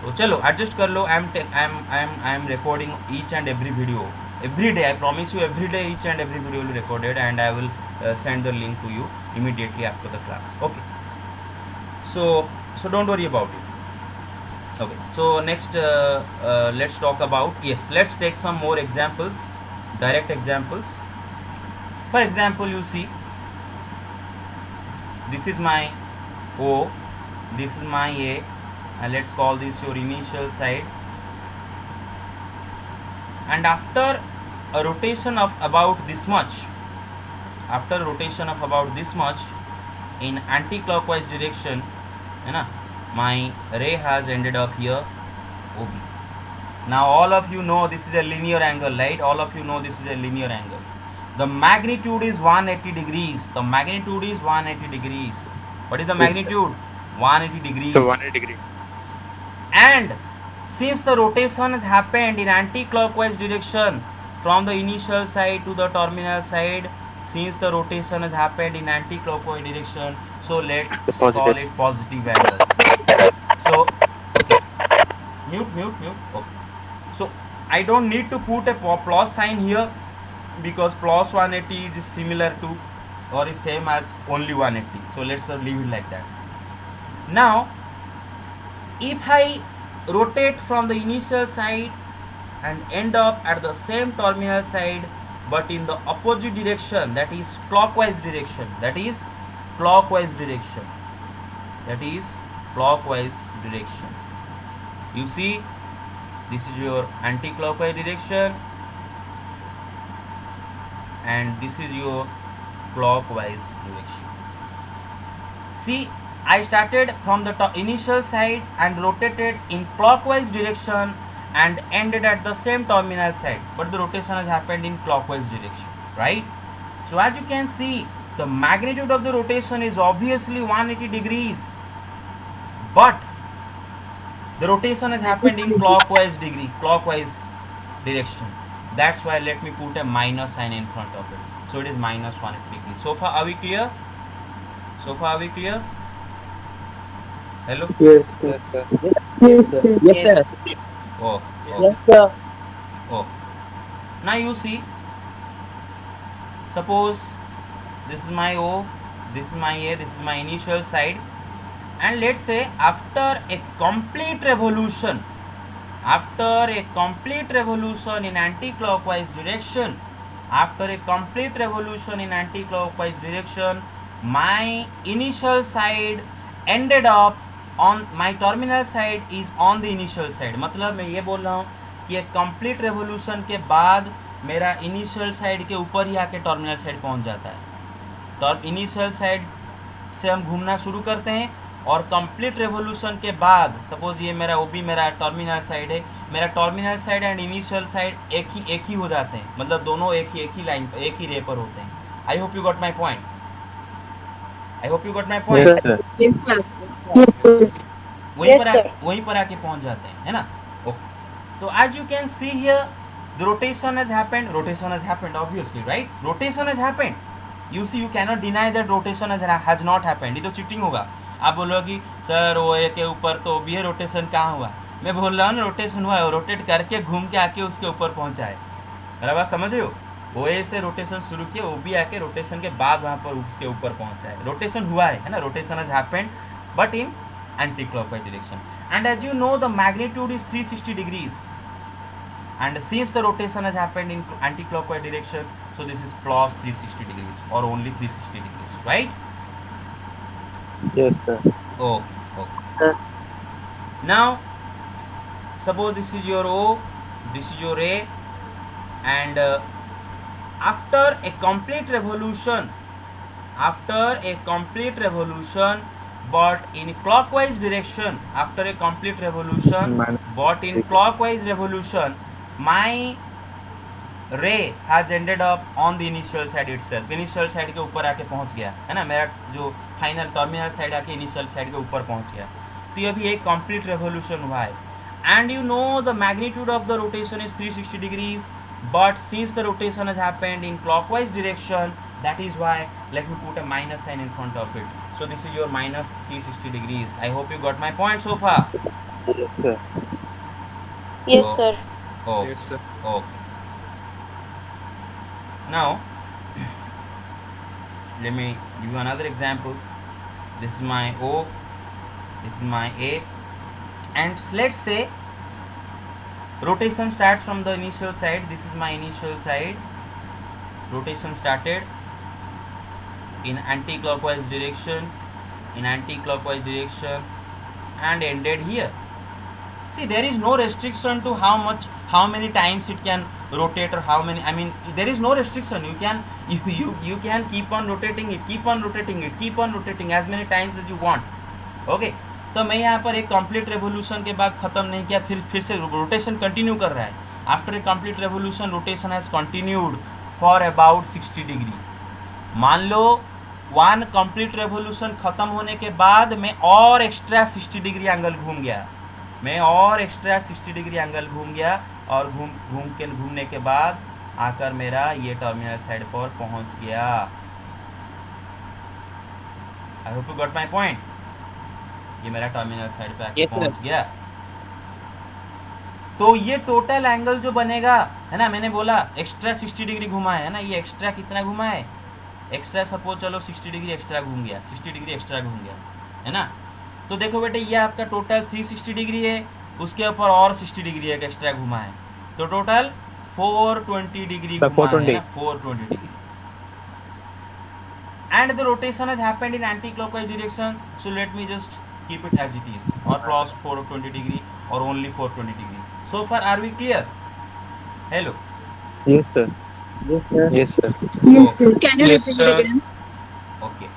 तो चलो adjust कर लो। I am recording each and every video every day. I promise you, every day each and every video will be recorded, and I will send the link to you immediately after the class. Okay, so don't worry about it. Okay, so next let's talk about, yes, let's take some more examples, direct examples. For example, you see, this is my O, this is my A, and let's call this your initial side. And after a rotation of about this much, in anti-clockwise direction, है ना, my ray has ended up here, OB. Now all of you know this is a linear angle, right? All of you know this is a linear angle. The magnitude is 180 degrees. The magnitude is 180 degrees. What is the magnitude? 180 degrees. So 180 degree. And since the rotation has happened in anti-clockwise direction from the initial side to the terminal side, since the rotation has happened in anti-clockwise direction, so let's call it positive angle. So okay, mute. Okay, so I don't need to put a plus sign here, because plus 180 is similar to or is same as only 180. So let's leave it like that. Now if I rotate from the initial side and end up at the same terminal side, but in the opposite direction, that is clockwise direction, you see, this is your anti-clockwise direction and this is your clockwise direction. See, I started from the initial side and rotated in clockwise direction and ended at the same terminal side, but the rotation has happened in clockwise direction, right? So as you can see, the magnitude of the rotation is obviously 180 degrees, but the rotation has happened in clockwise direction. That's why let me put a minus sign in front of it. So it is minus 180 degrees. So far are we clear? Hello? Yes, yes sir. yes, sir. Oh, Yes, sir. oh. Now you see, suppose this is my O, this is my A, this is my initial side, and let's say after a complete revolution in anti-clockwise direction, my initial side ended up on my terminal side is on the initial side. मतलब मैं ये बोल रहा हूँ कि एक complete revolution के बाद मेरा initial side के ऊपर ही आके terminal side पहुँच जाता है। तो initial side से हम घूमना शुरू करते हैं और complete revolution के बाद, suppose ये मेरा OB मेरा terminal side है, मेरा terminal side and initial side एक ही हो जाते हैं, मतलब दोनों एक ही लाइन, एक ही रे पर होते हैं। I hope you got my point. Yes sir. Yes sir वहीं पर आके पहुंच जाते हैं, है ना? ओके, तो as you can see here the rotation has happened obviously, right? Rotation has happened, you see, you cannot deny that rotation has not happened. ये तो चीटिंग होगा। आप बोलो कि सर ओ ए के ऊपर तो भी है रोटेशन, कहाँ हुआ? मैं बोल रहा हूँ ना रोटेशन हुआ है, रोटेट करके घूम के आके उसके ऊपर पहुंचा है। मेरा बात समझ रहे हो? ओ ए से रोटेशन शुरू किया, ओ बी आके रोटेशन के बाद वहाँ पर उसके ऊपर पहुंचा है। रोटेशन हुआ है ना? Rotation has happened but in anticlockwise direction, and as you know the magnitude is 360 degrees, and since the rotation has happened in anti-clockwise direction, so this is plus 360 degrees or only 360 degrees, right? Yes, sir. Okay. Now suppose this is your O, this is your A, and after a complete revolution, but in clockwise direction, after a complete revolution but in clockwise revolution, my ray has ended up on the initial side itself. initial side के ऊपर आके पहुंच गया है ना, मेरा जो final terminal side आके इनिशियल साइड के ऊपर पहुंच गया। तो ये भी एक कंप्लीट रेवोल्यूशन हुआ है, and you know the magnitude of the rotation is 360 degrees, but since the rotation has happened in clockwise direction, that is why let me put a minus sign in front of it. So this is your minus 360 degrees. I hope you got my point so far. Yes, sir. Yes, sir. Okay. Yes, sir. Okay. Now let me give you another example. This is my O, this is my A, and let's say rotation starts from the initial side. This is my initial side. Rotation started in anti-clockwise direction, and ended here. See, there is no restriction to how many times it can rotate, or how many, I mean, there is no restriction. You can keep on rotating it as many times as you want. Okay, तो मैं यहाँ पर एक complete revolution के बाद ख़त्म नहीं किया, फिर से रोटेशन कंटिन्यू कर रहा है। After a complete revolution rotation has continued for about 60 degree. मान लो वन कंप्लीट रेवोल्यूशन ख़त्म होने के बाद मैं और एक्स्ट्रा 60 डिग्री एंगल घूम गया, और घूमने के बाद आकर मेरा ये टर्मिनल साइड पर पहुंच गया। आई hope you got my point. ये मेरा टर्मिनल साइड पे आके पहुंच गया। तो ये टोटल एंगल जो बनेगा है ना, मैंने बोला एक्स्ट्रा 60 डिग्री घुमा है ना, ये एक्स्ट्रा कितना घुमा है? एक्स्ट्रा सपोज चलो 60 डिग्री एक्स्ट्रा घूम गया, 60 डिग्री एक्स्ट्रा घूम गया, है ना। तो देखो बेटे ये आपका टोटल 360 डिग्री है, उसके ऊपर और 60 डिग्री एक एक्स्ट्रा घुमा है, तो टोटल 420 डिग्री घुमा है ना, 420 degree. And the rotation has happened in anti-clockwise direction, so let me just keep it as it is, or plus 420 degree or only 420 degree. So far are we clear? Hello. Yes, sir. Yes, sir. Yes, sir. Okay. Can you repeat it again? Okay.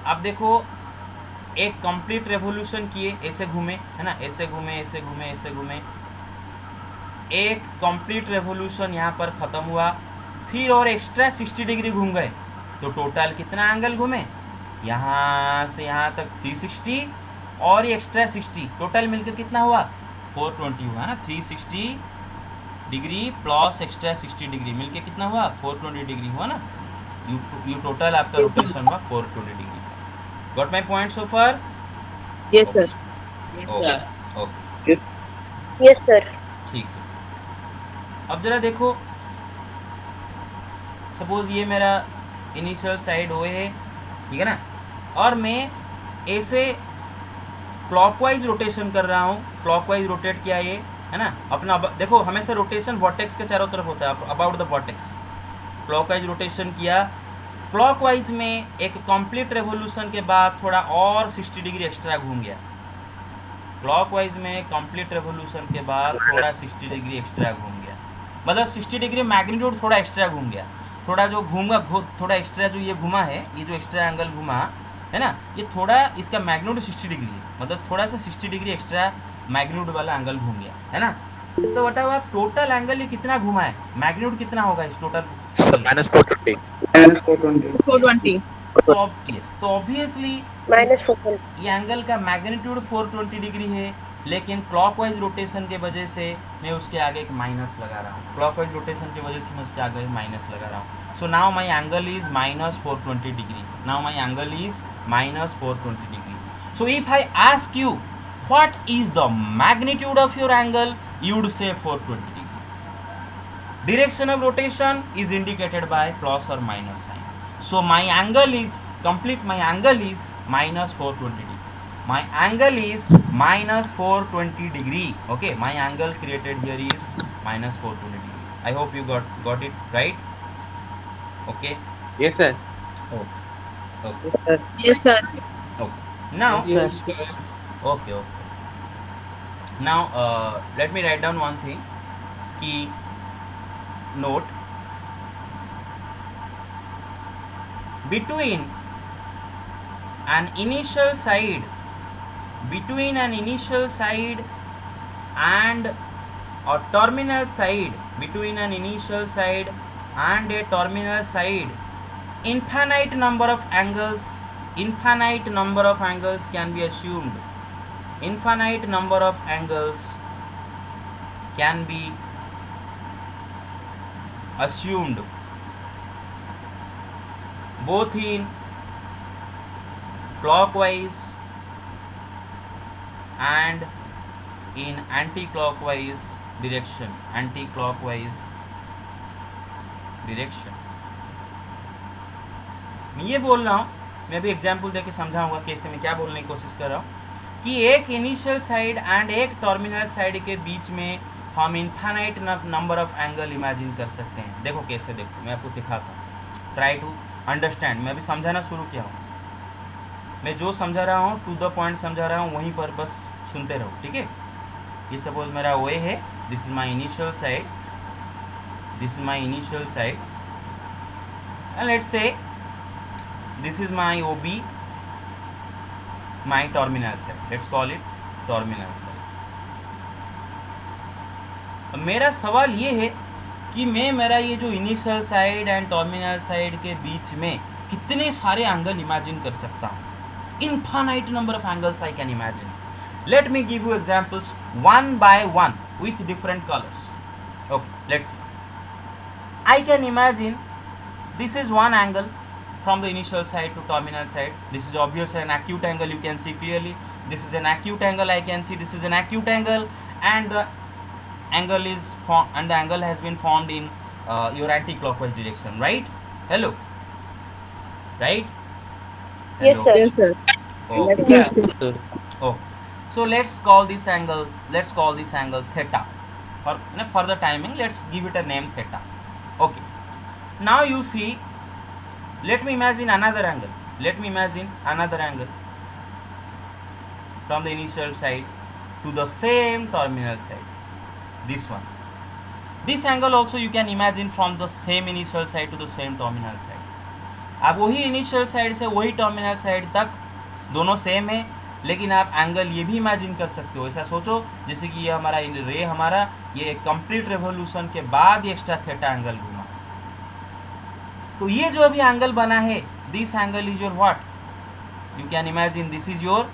अब देखो एक complete revolution किए, ऐसे घूमे है ना, ऐसे घूमे, एक कंप्लीट रेवोल्यूशन यहाँ पर ख़त्म हुआ, फिर और एक्स्ट्रा 60 डिग्री घूम गए, तो टोटल कितना एंगल घूमे? यहाँ से यहाँ तक 360 और ये एक्स्ट्रा 60, टोटल मिलकर कितना हुआ? 420 हुआ ना। 360 डिग्री प्लस एक्स्ट्रा 60 डिग्री मिलकर कितना हुआ? 420 डिग्री हुआ ना। यू टोटल आपका रोटेशन हुआ 420 degree. Got my point so far? Yes, sir. Okay, Yes, sir. ठीक है। अब जरा देखो, सपोज ये मेरा इनिशियल साइड ओ है, ठीक है ना, और मैं ऐसे क्लॉकवाइज रोटेशन कर रहा हूँ, क्लॉकवाइज रोटेट किया ये है ना अपना। देखो हमेशा रोटेशन वर्टेक्स के चारों तरफ होता है, about the vertex. Clockwise rotation किया, क्लॉकवाइज में एक कंप्लीट रेवोल्यूशन के बाद थोड़ा और 60 डिग्री एक्स्ट्रा घूम गया। क्लॉकवाइज में कंप्लीट रेवोल्यूशन के बाद थोड़ा 60 डिग्री एक्स्ट्रा घूम गया, मतलब 60 डिग्री मैग्नीट्यूड थोड़ा एक्स्ट्रा घूम गया। थोड़ा जो थोड़ा एक्स्ट्रा जो ये घुमा है, ये जो एक्स्ट्रा एंगल घुमा है ना, ये थोड़ा इसका मैग्नीट्यूड 60 डिग्री है, मतलब थोड़ा सा 60 डिग्री एक्स्ट्रा मैग्नीट्यूड वाला एंगल घूम गया, है ना। तो बताओ आप टोटल एंगल ये कितना घुमा है, मैग्नीट्यूड कितना होगा इस टोटल? -420. -420. तो ऑब्वियसली minus 420. ये एंगल का मैग्नीट्यूड 420 डिग्री है, लेकिन क्लॉकवाइज रोटेशन के वजह से मैं उसके आगे एक माइनस लगा रहा हूँ। क्लॉकवाइज रोटेशन की वजह से मैं उसके आगे माइनस लगा रहा हूँ। So now my angle is minus 420 degree. Now my angle is minus 420 degree. So if I ask you what is the magnitude of your angle, you would say 420 degree. Direction of rotation is indicated by plus or minus sign. So my angle is my angle is minus 420 degree. My angle is minus 420 degree. Okay, my angle created here is minus 420 degrees. I hope you got it right. Okay. Yes, sir. Okay. Yes, sir. Okay. Now. Yes, Okay. Now let me write down one thing. Key note: between an initial side and a terminal side, between an initial side and a terminal side, infinite number of angles can be assumed. Infinite number of angles can be assumed both in clockwise and in anti-clockwise direction. मैं ये बोल रहा हूँ, मैं भी example देके समझाऊंगा कैसे मैं क्या बोलने की कोशिश कर रहा हूँ कि एक इनिशियल साइड एंड एक टर्मिनल साइड के बीच में हम infinite number of angle imagine कर सकते हैं। देखो कैसे, देखो मैं आपको दिखाता हूँ। Try to understand. मैं अभी समझाना शुरू किया हूँ, मैं जो समझा रहा हूँ टू द पॉइंट समझा रहा हूँ, वहीं पर बस सुनते रहो, ठीक है। ये सपोज मेरा ओ है, this is my initial side, and let's say this is my O B, my terminal side. Let's call it terminal side. मेरा सवाल ये है कि मैं मेरा ये जो initial side and terminal side के बीच में कितने सारे एंगल इमेजिन कर सकता हूँ। Infinite number of angles I can imagine. Late me give you examples one by one with different colors. Okay, let's see. I can imagine this is one angle from the initial side to terminal side. This is obviously an acute angle, you can see clearly. This is an acute angle, I can see this is an acute angle, and the angle is and the angle has been formed in your anti-clockwise direction, right? Hello, right? Yes, Hello. sir. Yes, sir. Okay. Okay. So let's call this angle theta. For the timing, let's give it a name theta. Okay. Now you see, let me imagine another angle. From the initial side to the same terminal side. This one. This angle also you can imagine from the same initial side to the same terminal side. अब वही initial side से वही terminal side तक दोनों same है, लेकिन आप angle ये भी इमेजिन कर सकते हो. ऐसा सोचो जैसे कि ये हमारा रे ये कंप्लीट रेवोल्यूशन के बाद ये एक्स्ट्रा थीटा एंगल घूमा. तो ये जो अभी एंगल बना है, this angle is your what, you can imagine this is your,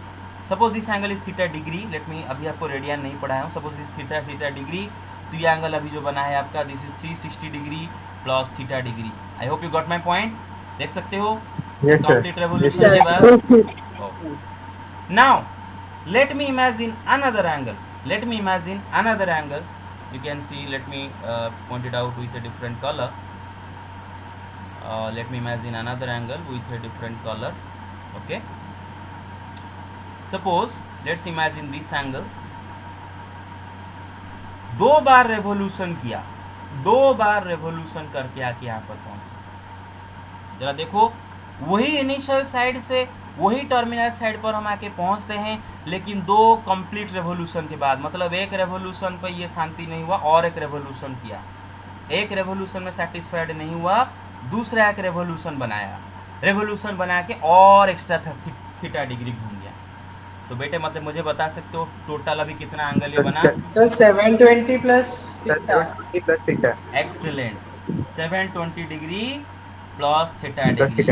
suppose this angle is theta degree. Let me, अभी आपको रेडियन नहीं पढ़ाया हूँ. सपोज दिस थीटा डिग्री, तो ये एंगल अभी जो बना है आपका, this is 360 degree plus theta degree. I hope you got my point. देख सकते हो कंप्लीट रेवोल्यूशन के बाद. Now let me imagine another angle. You can see, let me point it out with a different color. Let me imagine another angle with a different color. Okay, suppose let's imagine this angle. दो बार revolution करके आके यहाँ पर पहुंचा. जरा देखो, वही initial side से वही टर्मिनल साइड पर हम आके पहुंचते हैं, लेकिन दो कंप्लीट रेवोल्यूशन के बाद. मतलब एक रेवोल्यूशन पर ये शांति नहीं हुआ और एक रेवोल्यूशन किया, एक रेवोल्यूशन में सेटिस्फाइड नहीं हुआ, दूसरा एक रेवोल्यूशन बना के और एक्स्ट्रा थीटा डिग्री घूम गया. तो बेटे मतलब मुझे बता सकते हो टोटल अभी कितना एंगल ये बना? So 720 plus theta. Excellent. 720 degree plus theta degree.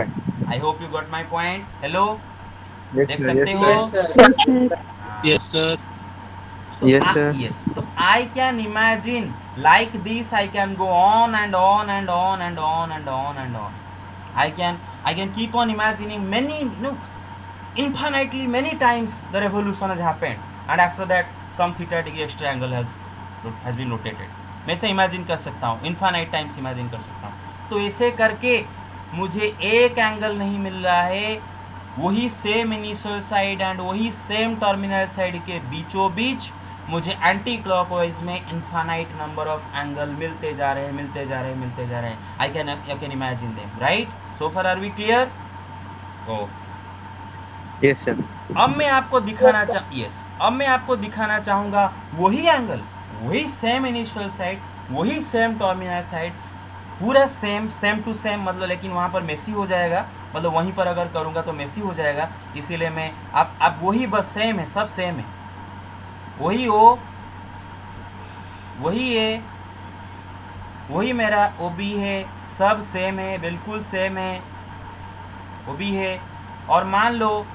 I hope you got my point. Hello, Yes, देख sir. सकते Yes, हो? sir. Yes, sir. तो Yes, sir. yes. तो I can imagine like this. I can go on and on and on and on and on and on. I can keep on imagining many, infinitely many times the revolution has happened, and after that some theta degree extra angle has been rotated. मैं ऐसे imagine कर सकता हूँ, infinite times imagine कर सकता हूँ. तो ऐसे करके मुझे एक एंगल नहीं मिल रहा है, वही सेम इनिशियल साइड एंड वही सेम टर्मिनल साइड के बीचों बीच मुझे एंटी क्लॉकवाइज में इन्फानाइट नंबर ऑफ एंगल मिलते जा रहे हैं. I can imagine them, right? So far are we clear? Oh Yes, sir. अब मैं आपको दिखाना चाहूँगा वही एंगल, वही सेम इनिशियल साइड, वही सेम टर्मिनल साइड, पूरा सेम टू सेम, मतलब लेकिन वहाँ पर मेसी हो जाएगा, मतलब वहीं पर अगर करूँगा तो मेसी हो जाएगा. इसीलिए मैं अब वही बस सेम है, सब सेम है, वही ओ, वही ए, वही मेरा ओ बी है, सब सेम है, बिल्कुल सेम है, ओ बी है. और मान लो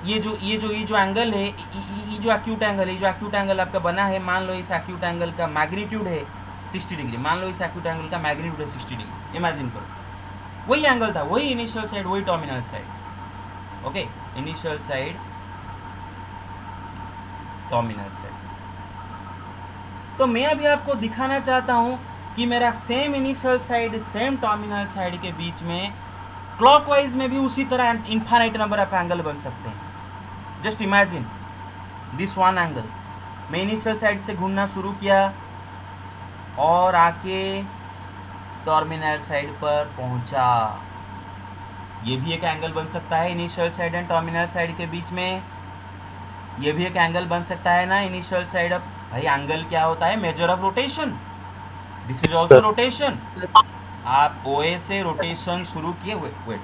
ये जो एंगल है, ये जो एक्यूट एंगल आपका बना है, मान लो इस एक्यूट एंगल का मैग्नीट्यूड है 60 डिग्री. मान लो इस एक्यूट एंगल का मैग्नीट्यूड है 60 डिग्री. इमेजिन करो, वही एंगल था, वही इनिशियल साइड, वही terminal side. Okay, initial side, terminal side. तो मैं अभी आपको दिखाना चाहता हूँ कि मेरा same initial side, same terminal side के बीच में क्लॉकवाइज में भी उसी तरह इन्फाइनाइट नंबर ऑफ एंगल बन सकते हैं. Just imagine this one angle. मैं इनिशियल साइड से घूमना शुरू किया और आके टर्मिनल साइड पर पहुंचा. ये भी एक एंगल बन सकता है initial side and terminal side के बीच में. ये भी एक एंगल बन सकता है ना इनिशियल साइड. अब भाई एंगल क्या होता है? Major of rotation. This is also rotation. आप OA से रोटेशन शुरू किए, वेट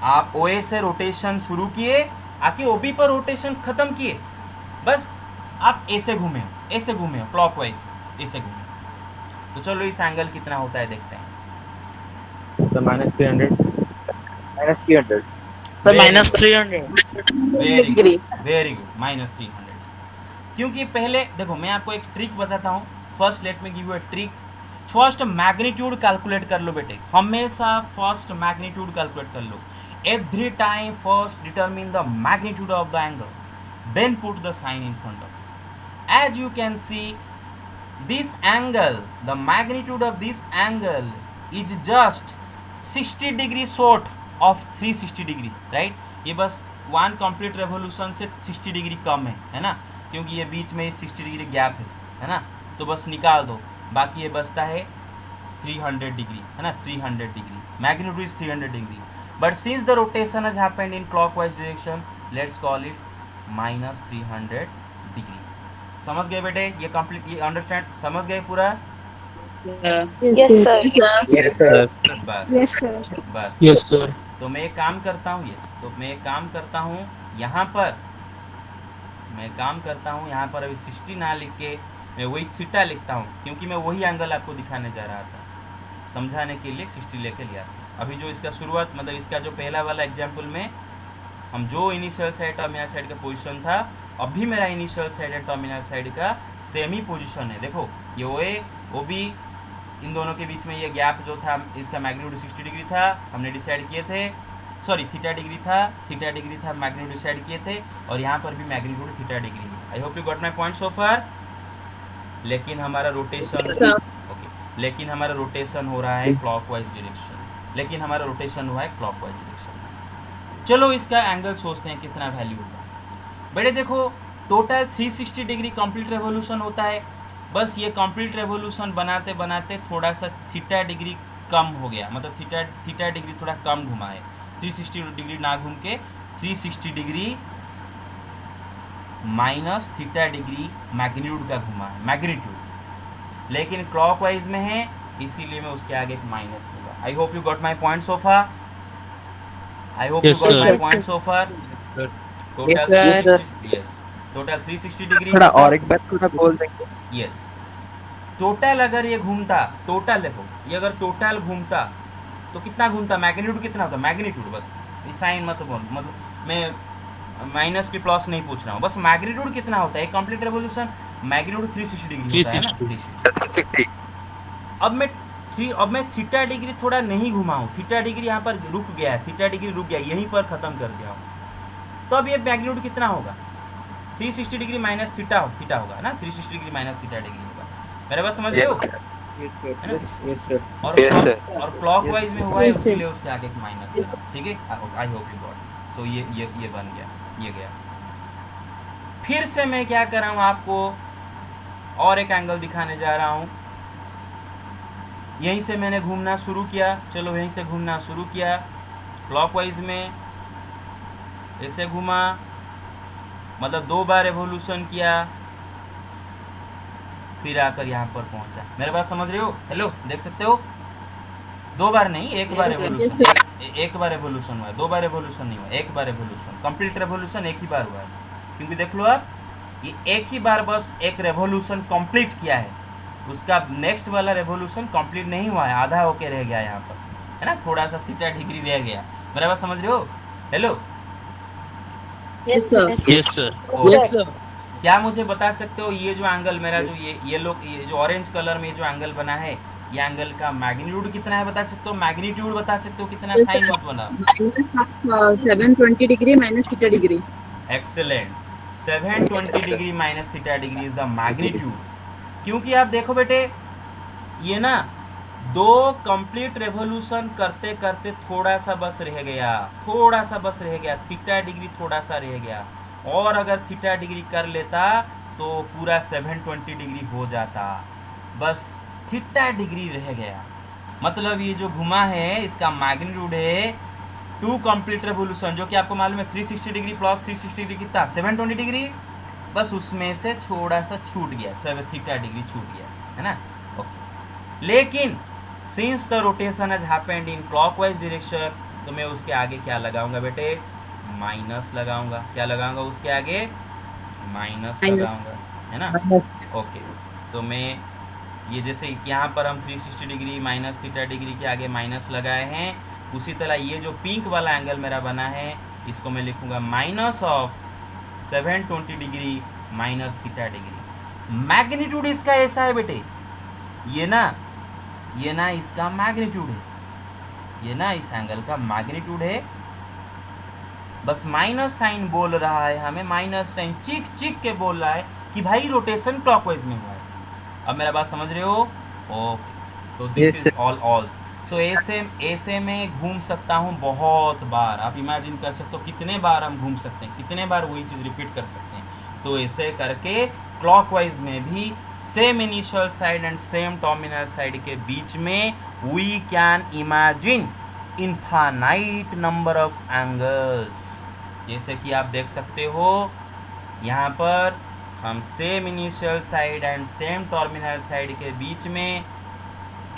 आप OA से रोटेशन शुरू किए, आके OB पर रोटेशन खत्म किए, बस आप ऐसे घूमे हो क्लॉकवाइज, ऐसे घूमे. तो चलो इस एंगल कितना होता है देखते हैं. So -300. -300. Sir Very -300. Very good, -300. क्योंकि पहले देखो मैं आपको एक ट्रिक बताता हूँ. First let me give you a trick. First magnitude calculate कर लो बेटे, हमेशा फर्स्ट मैग्नीट्यूड कैलकुलेट कर लो. Every time first determine the magnitude of the angle, then put the sign in front of. As you can see this angle, the magnitude of this angle is just 60 degree short of 360 degree, right? ये बस one complete revolution से 60 degree कम है ना, क्योंकि ये बीच में 60 degree gap है ना. तो बस निकाल दो, बाकी ये बचता है 300 डिग्री, है ना. 300 degree magnitude is 300 degree. But since the rotation has happened in clockwise direction, let's call it -300 degree. समझ गए बेटे? ये कंप्लीट, ये अंडरस्टैंड, समझ गए पूरा? Yes, sir. Yes, sir. बस Yes, sir. बस. Yes, sir. तो मैं एक काम करता हूँ, यहाँ पर मैं काम करता हूँ, यहाँ पर अभी 60 ना लिख के मैं वही थीटा लिखता हूँ, क्योंकि मैं वही एंगल आपको दिखाने जा रहा था. समझाने के लिए 60 लेके लिया. अभी जो इसका शुरुआत, मतलब इसका जो पहला वाला एग्जाम्पल में हम जो इनिशियल साइड टर्मिनल साइड का पोजीशन था, अभी मेरा इनिशियल साइड और टर्मिनल साइड का सेम ही पोजीशन है. देखो ये OA OB, इन दोनों के बीच में ये गैप जो था, इसका मैग्नीट्यूड 60 डिग्री था, हमने डिसाइड किए थे. सॉरी, थीटा डिग्री था, मैग्नीट्यूड डिसाइड किए थे, और यहाँ पर भी मैग्नीट्यूड थीटा डिग्री है. I hope you got my point so far. लेकिन हमारा रोटेशन, ओके, लेकिन हमारा रोटेशन हो रहा है क्लॉकवाइज डायरेक्शन, चलो इसका एंगल सोचते हैं कितना वैल्यू होगा. बेटे देखो, टोटल 360 डिग्री कंप्लीट रेवोल्यूशन होता है. बस ये कंप्लीट रेवोल्यूशन बनाते बनाते थोड़ा सा थीटा डिग्री कम हो गया, मतलब थीटा डिग्री थोड़ा कम घुमा है. 360 डिग्री ना घूम के 360 degree minus theta degree magnitude का घुमा है, मैग्नीट्यूड, लेकिन क्लॉकवाइज में है, इसीलिए मैं उसके आगे एक माइनस लूँगा. आई hope you got my point so far. Total 360 degree. थोड़ा और एक बार थोड़ा बोल देंगे. यस, टोटल अगर ये घूमता, टोटल देखो, ये अगर टोटल घूमता तो कितना घूमता, मैग्नीट्यूड कितना होता, मैग्नीट्यूड बस, ये साइन मत बोल, मतलब मैं माइनस की प्लस नहीं पूछ रहा हूँ, बस मैग्नीट्यूड कितना होता है एक कंप्लीट रेवोल्यूशन, मैग्नीट्यूड 360 डिग्री होता है ना, 360। अब मैं थीटा डिग्री थोड़ा नहीं घुमाऊँ, थीटा डिग्री यहाँ पर रुक गया है, थीटा डिग्री रुक गया, यहीं पर ख़त्म कर दिया हूँ, तो अब ये मैग्नीट्यूड कितना होगा, 360 डिग्री माइनस थीटा होगा ना, 360 डिग्री माइनस थीटा डिग्री होगा। मेरे बात समझ रहे हो? है ना? और क्लॉकवाइज में हुआ है, इसीलिए उसके आगे एक माइनस, ठीक है, आई होप यू गॉट। सो ये बन गया, ये गया। फिर से मैं क्या कर रहा हूँ, आपको और एक एंगल दिखाने जा रहा हूँ। यहीं से मैंने घूमना शुरू किया, चलो यहीं से घूमना शुरू किया, क्लॉकवाइज में ऐसे घूमा, मतलब 2 बार एवोल्यूशन किया, फिर आकर यहाँ पर पहुँचा। मेरे बात समझ रहे हो? हेलो, देख सकते हो? 2 बार नहीं, एक बार एवोल्यूशन, एक बार एवोल्यूशन हुआ है, 2 बार एवोल्यूशन नहीं हुआ, एक बार एवोल्यूशन, कंप्लीट रेवोल्यूशन एक ही बार हुआ है। क्योंकि देख लो आप, ये एक ही बार बस एक रेवोल्यूशन कंप्लीट किया है, उसका नेक्स्ट वाला रेवोल्यूशन कंप्लीट नहीं हुआ है, आधा होके रह गया यहाँ पर, है ना, थोड़ा सा थीटा डिग्री रह गया। मेरा बात समझ रहे हो? Hello, Yes, sir. Yes, sir. Yes, sir. क्या मुझे बता सकते हो, ये जो एंगल मेरा जो ये जो ऑरेंज कलर में जो एंगल बना है, ये एंगल का मैग्नीट्यूड कितना है बता सकते हो? मैग्नीट्यूड बता सकते हो कितना? Yes, sign sir. मत बना। Minus 720 degree minus theta degree. Excellent, 720 degree minus theta degree is the magnitude. क्योंकि आप देखो बेटे, ये ना 2 कंप्लीट रेवोल्यूशन करते करते थोड़ा सा बस रह गया, थीटा डिग्री थोड़ा सा रह गया, और अगर थीटा डिग्री कर लेता तो पूरा 720 डिग्री हो जाता, बस थीटा डिग्री रह गया। मतलब ये जो घुमा है इसका मैग्नीट्यूड है 2 कंप्लीट रेवोल्यूशन, जो कि आपको मालूम है 360 डिग्री प्लस 360 डिग्री कितना, 720 डिग्री, बस उसमें से थोड़ा सा छूट गया, 7 थीटा डिग्री छूट गया, है ना। ओके, लेकिन since the rotation has happened in clockwise direction, तो मैं उसके आगे क्या लगाऊंगा बेटे, माइनस लगाऊंगा। क्या लगाऊंगा उसके आगे? माइनस लगाऊंगा, है ना। ओके, तो मैं ये जैसे यहाँ पर हम 360 डिग्री माइनस थीटा डिग्री के आगे माइनस लगाए हैं, उसी तरह ये जो पिंक वाला एंगल मेरा बना है, इसको मैं लिखूंगा minus of 720 degree minus theta degree. Magnitude इसका ऐसा है बेटे, ये ना इसका मैग्नीट्यूड है, ये ना इस एंगल का मैग्नीट्यूड है, बस माइनस साइन बोल रहा है हमें, माइनस साइन चीख के बोल रहा है कि भाई रोटेशन क्लॉकवाइज में हुआ है। अब मेरा बात समझ रहे हो? ओके, तो दिस इज ऑल। सो ऐसे में घूम सकता हूँ बहुत बार, आप इमेजिन कर सकते हो कितने बार हम घूम सकते हैं, कितने बार वही चीज़ रिपीट कर सकते हैं। तो ऐसे करके क्लॉकवाइज में भी same initial side and same terminal side के बीच में we can imagine infinite number of angles. जैसे कि आप देख सकते हो यहाँ पर हम same initial side and same terminal side के बीच में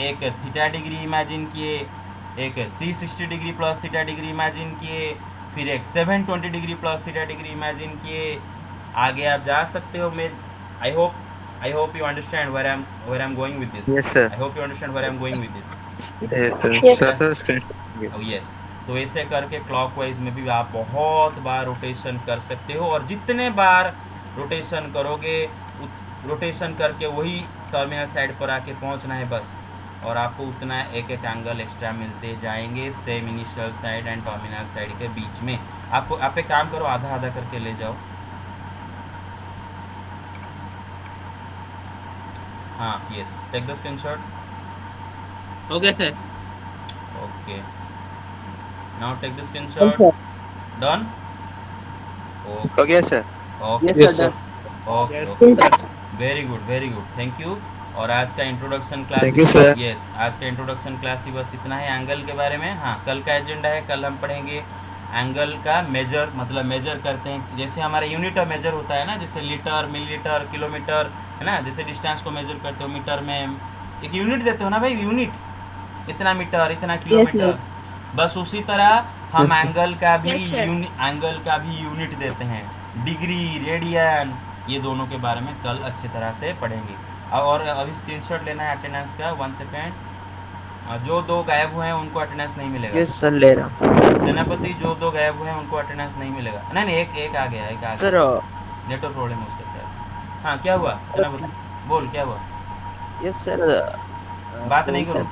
एक थीटा डिग्री इमेजिन किए, एक 360 degree plus theta degree imagine किए, फिर एक 720 degree plus theta degree imagine किए। आगे आप जा सकते हो। मैं I hope you understand where I'm going with this. Yes, sir. I hope you understand where I'm going with this. Yes, sir. Oh, yes. तो ऐसे करके क्लॉकवाइज में भी आप बहुत बार रोटेशन कर सकते हो, और जितने बार रोटेशन करोगे, रोटेशन करके वही टर्मिनल साइड पर आके पहुंचना है बस, और आपको उतना एक एंगल एक्स्ट्रा मिलते जाएंगे same initial side and terminal side के बीच में। आप एक काम करो, आधा करके ले जाओ। हाँ, yes, take the screenshot. Okay, sir. Okay, now take the screenshot. Done? Okay, sir. Okay, Yes, sir. Okay, very good, thank you. और आज का introduction class, Thank you, sir. Yes, आज का इंट्रोडक्शन क्लास ही बस इतना है एंगल के बारे में। हाँ, कल का एजेंडा है, कल हम पढ़ेंगे एंगल का मेजर, मतलब मेजर करते हैं, जैसे हमारा यूनिट ऑफ मेजर होता है ना, जैसे लीटर, मिलीलीटर, किलोमीटर, है ना, जैसे डिस्टेंस को मेजर करते हो मीटर में, एक यूनिट देते हो ना भाई, यूनिट, इतना मीटर, इतना किलोमीटर, बस उसी तरह हम एंगल का भी यूनिट देते हैं, डिग्री, रेडियन, ये दोनों के बारे में कल अच्छी तरह से पढ़ेंगे। और अभी स्क्रीनशॉट लेना है अटेंडेंस का, 1 सेकेंड। जो दो गायब हुए हैं उनको अटेंडेंस नहीं मिलेगा। यस सर ले रहा हूँ सेनापति जो दो गायब हुए हैं उनको अटेंडेंस नहीं मिलेगा। नहीं नहीं, एक आ गया, एक आ सर। गया। नेटवर्क प्रॉब्लम है उसका शायद। हाँ क्या हुआ सेनापति, बोल क्या हुआ। Yes sir. बात नहीं करो।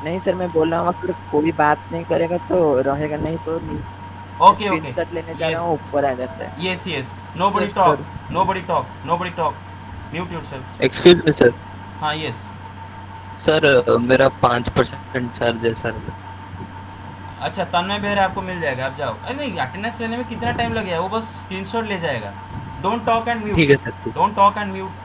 नहीं सर, मैं बोल रहा हूँ अगर कोई बात नहीं करेगा तो रहेगा, नहीं तो ओके ओके, स्क्रीनशॉट लेने जा रहा हूँ, ऊपर आ जाता है। Yes yes, nobody Yes, talk, sir. Nobody talk, nobody talk, mute yourself. Excuse me sir. हाँ यस सर मेरा 5% चार्ज है सर। अच्छा, तन्मय बेहरा आपको मिल जाएगा, आप जाओ। अरे नहीं, अटेंडेंस लेने में कितना टाइम लगेगा, वो बस स्क्रीनशॉट ले जाएगा। डोंट टॉक एंड म्यूट, ठीक है sir. Don't talk and mute.